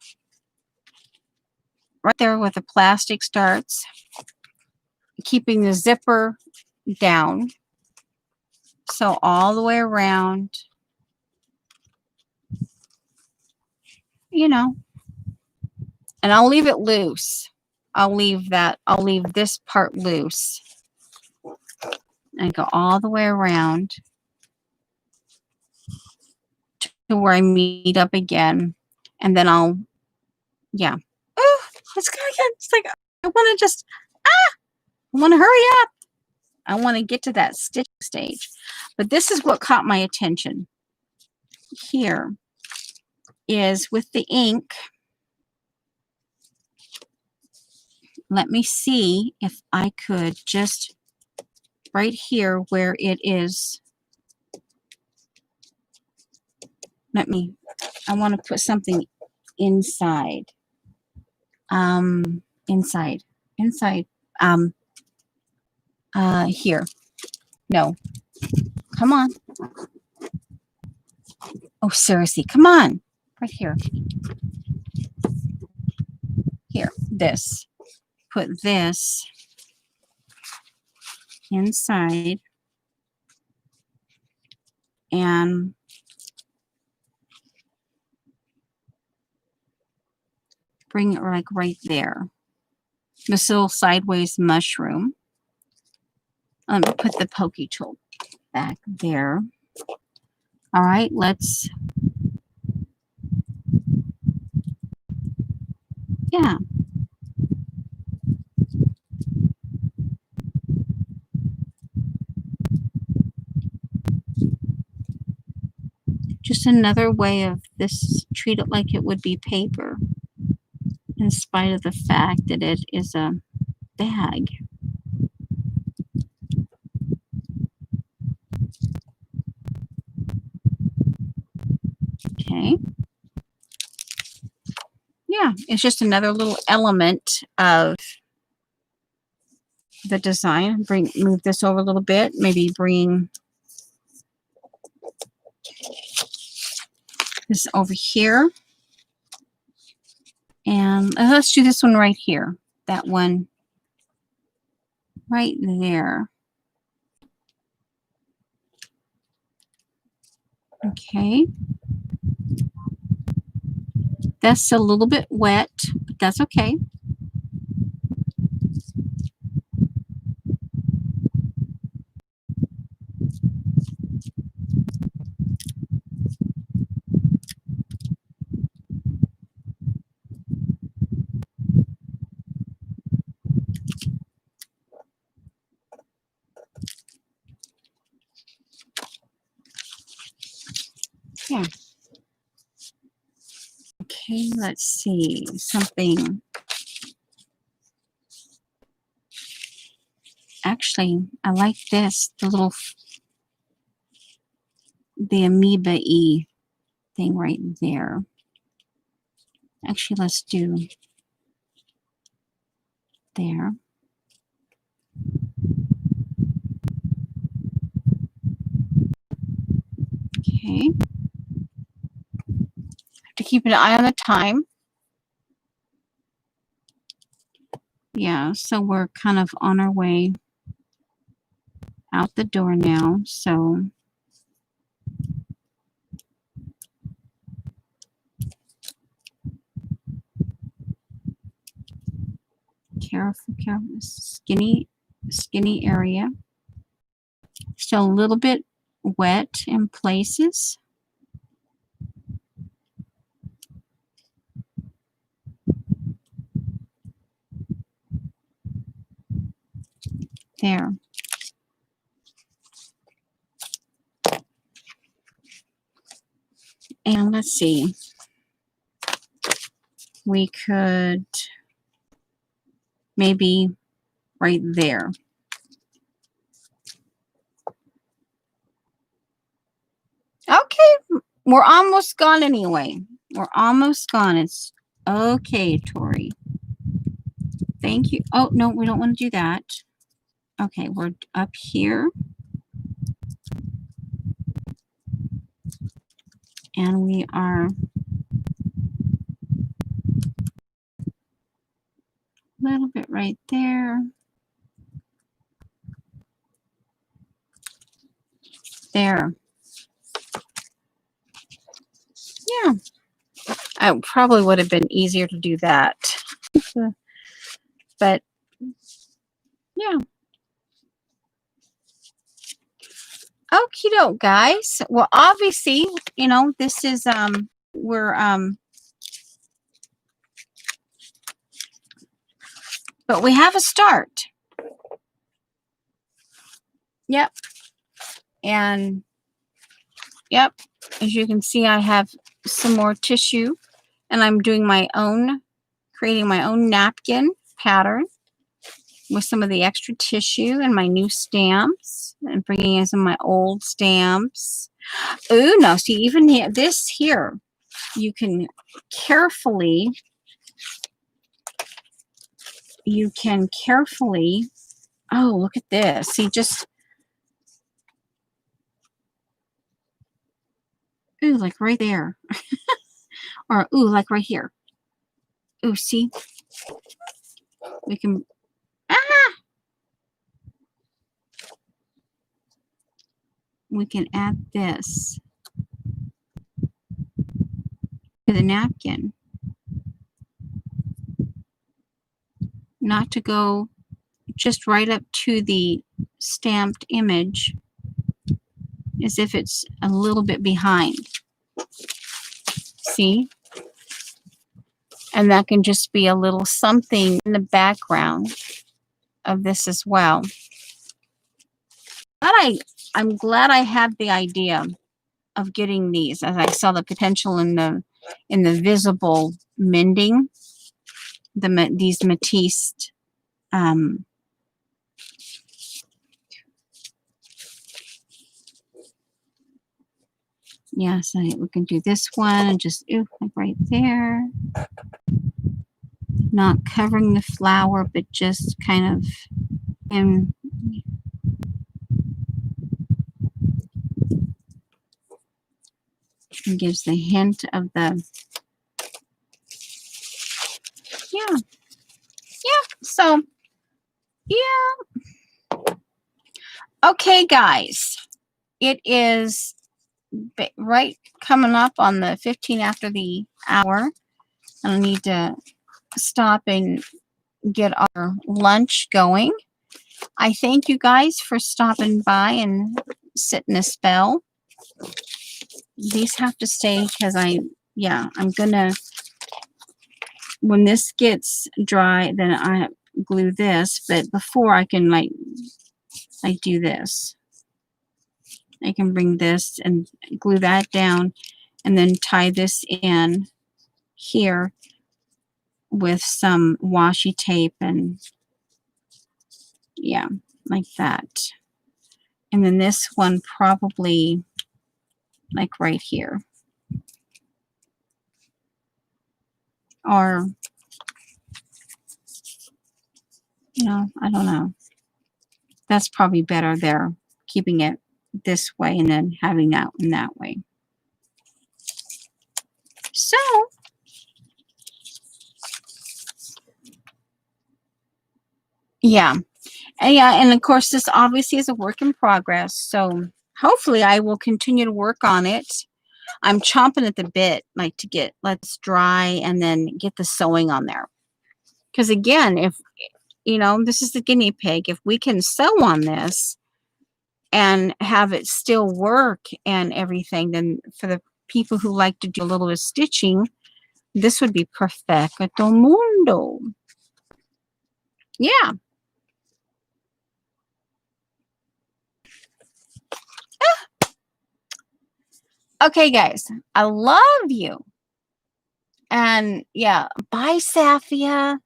right there where the plastic starts, keeping the zipper down. So all the way around, you know, and I'll leave it loose. I'll leave this part loose and go all the way around to where I meet up again. And then I'll, yeah. Oh, let's go again. It's like, I want to just, I want to hurry up. I want to get to that stitch stage. But this is what caught my attention here, is with the ink. Let me see if I could just right here where it is. I want to put something inside. Inside. Here. No. Come on. Oh, seriously. Come on. Right here. Here. This. Put this inside. And bring it like right there. This little sideways mushroom. Let me put the pokey tool back there. All right, let's, yeah. Just another way of this, treat it like it would be paper, in spite of the fact that it is a bag. Okay. Yeah, it's just another little element of the design. Move this over a little bit. Maybe bring this over here. And let's do this one right here. That one right there. Okay. That's a little bit wet, but that's okay. Yeah. Okay, let's see. Something. Actually, I like this. The amoeba-y thing right there. Actually, let's do there. Okay. Have to keep an eye on the time. Yeah, so we're kind of on our way out the door now. So Careful, careful. Skinny area. Still a little bit wet in places. There. And let's see. We could maybe right there. Okay, we're almost gone anyway. We're almost gone. It's okay, Tori. Thank you. Oh, no, we don't want to do that. Okay, we're up here. And we are a little bit right there. There. Yeah. It probably would have been easier to do that. But yeah. Okie doke, guys. Well, obviously, you know, this is we're but we have a start. Yep. And yep, as you can see, I have some more tissue, and I'm doing my own, creating my own napkin pattern with some of the extra tissue and my new stamps, and bringing in some of my old stamps. Ooh, no, see, even here, this here, you can carefully, oh, look at this. See, just, ooh, like right there. Or, ooh, like right here. Ooh, see? We can, we can add this to the napkin. Not to go just right up to the stamped image, as if it's a little bit behind. See? And that can just be a little something in the background of this as well. But I'm glad I had the idea of getting these, as I saw the potential in the visible mending, these Matisse yeah, so we can do this one and just like right there. Not covering the flower, but just kind of and gives the hint of the yeah. So yeah. Okay, guys, it is right coming up on the 15 after the hour. I need to stop and get our lunch going. I thank you guys for stopping by and sitting a spell. These have to stay because I'm gonna, when this gets dry, then I glue this, but before I can like do this. I can bring this and glue that down and then tie this in here with some washi tape and yeah, like that. And then this one probably like right here. Or, you know, I don't know. That's probably better there, keeping it this way and then having that one that way. So, yeah. And of course, this obviously is a work in progress. So hopefully I will continue to work on it. I'm chomping at the bit, like let this dry and then get the sewing on there. Because again, if You know, this is the guinea pig. If we can sew on this and have it still work and everything, then for the people who like to do a little bit of stitching, this would be perfecto mundo. Yeah. Okay, guys, I love you. And yeah, bye, Safia.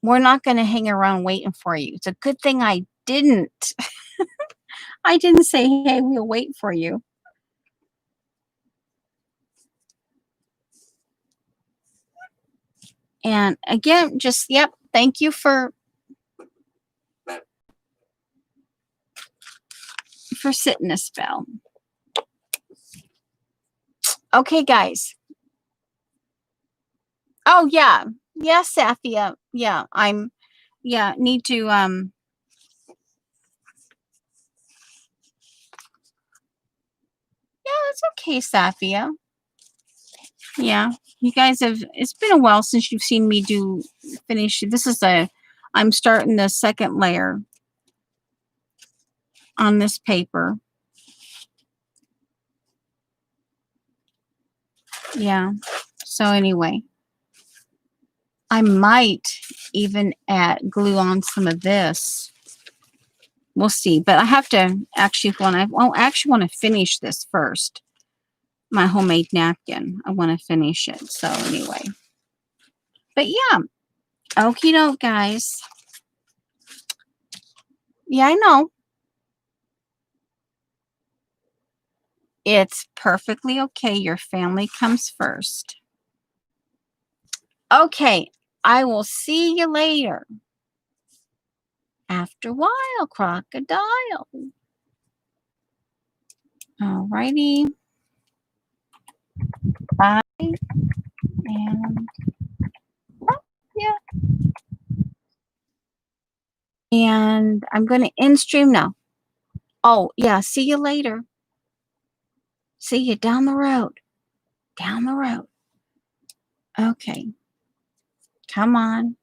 We're not going to hang around waiting for you. It's a good thing I didn't. I didn't say, hey, we'll wait for you. And again, just, yep, thank you for sitting a spell. Okay, guys. Oh, yeah. Yeah, Safia. Yeah, need to, yeah, it's okay, Safia. Yeah, you guys have, it's been a while since you've seen me finish. This is I'm starting the second layer on this paper. Yeah. So anyway, I might even glue on some of this. We'll see. But I have to actually, I actually want to finish this first. My homemade napkin. I want to finish it. So anyway. But yeah. Okie doke, guys. Yeah, I know. It's perfectly okay. Your family comes first. Okay. I will see you later. After a while, crocodile. Alrighty. Bye. And yeah. And I'm going to end stream now. Oh, yeah. See you later. See you down the road. Down the road. Okay. Come on.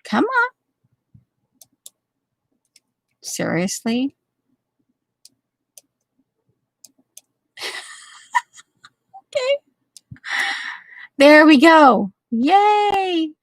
Come on. Seriously? Okay. There we go. Yay.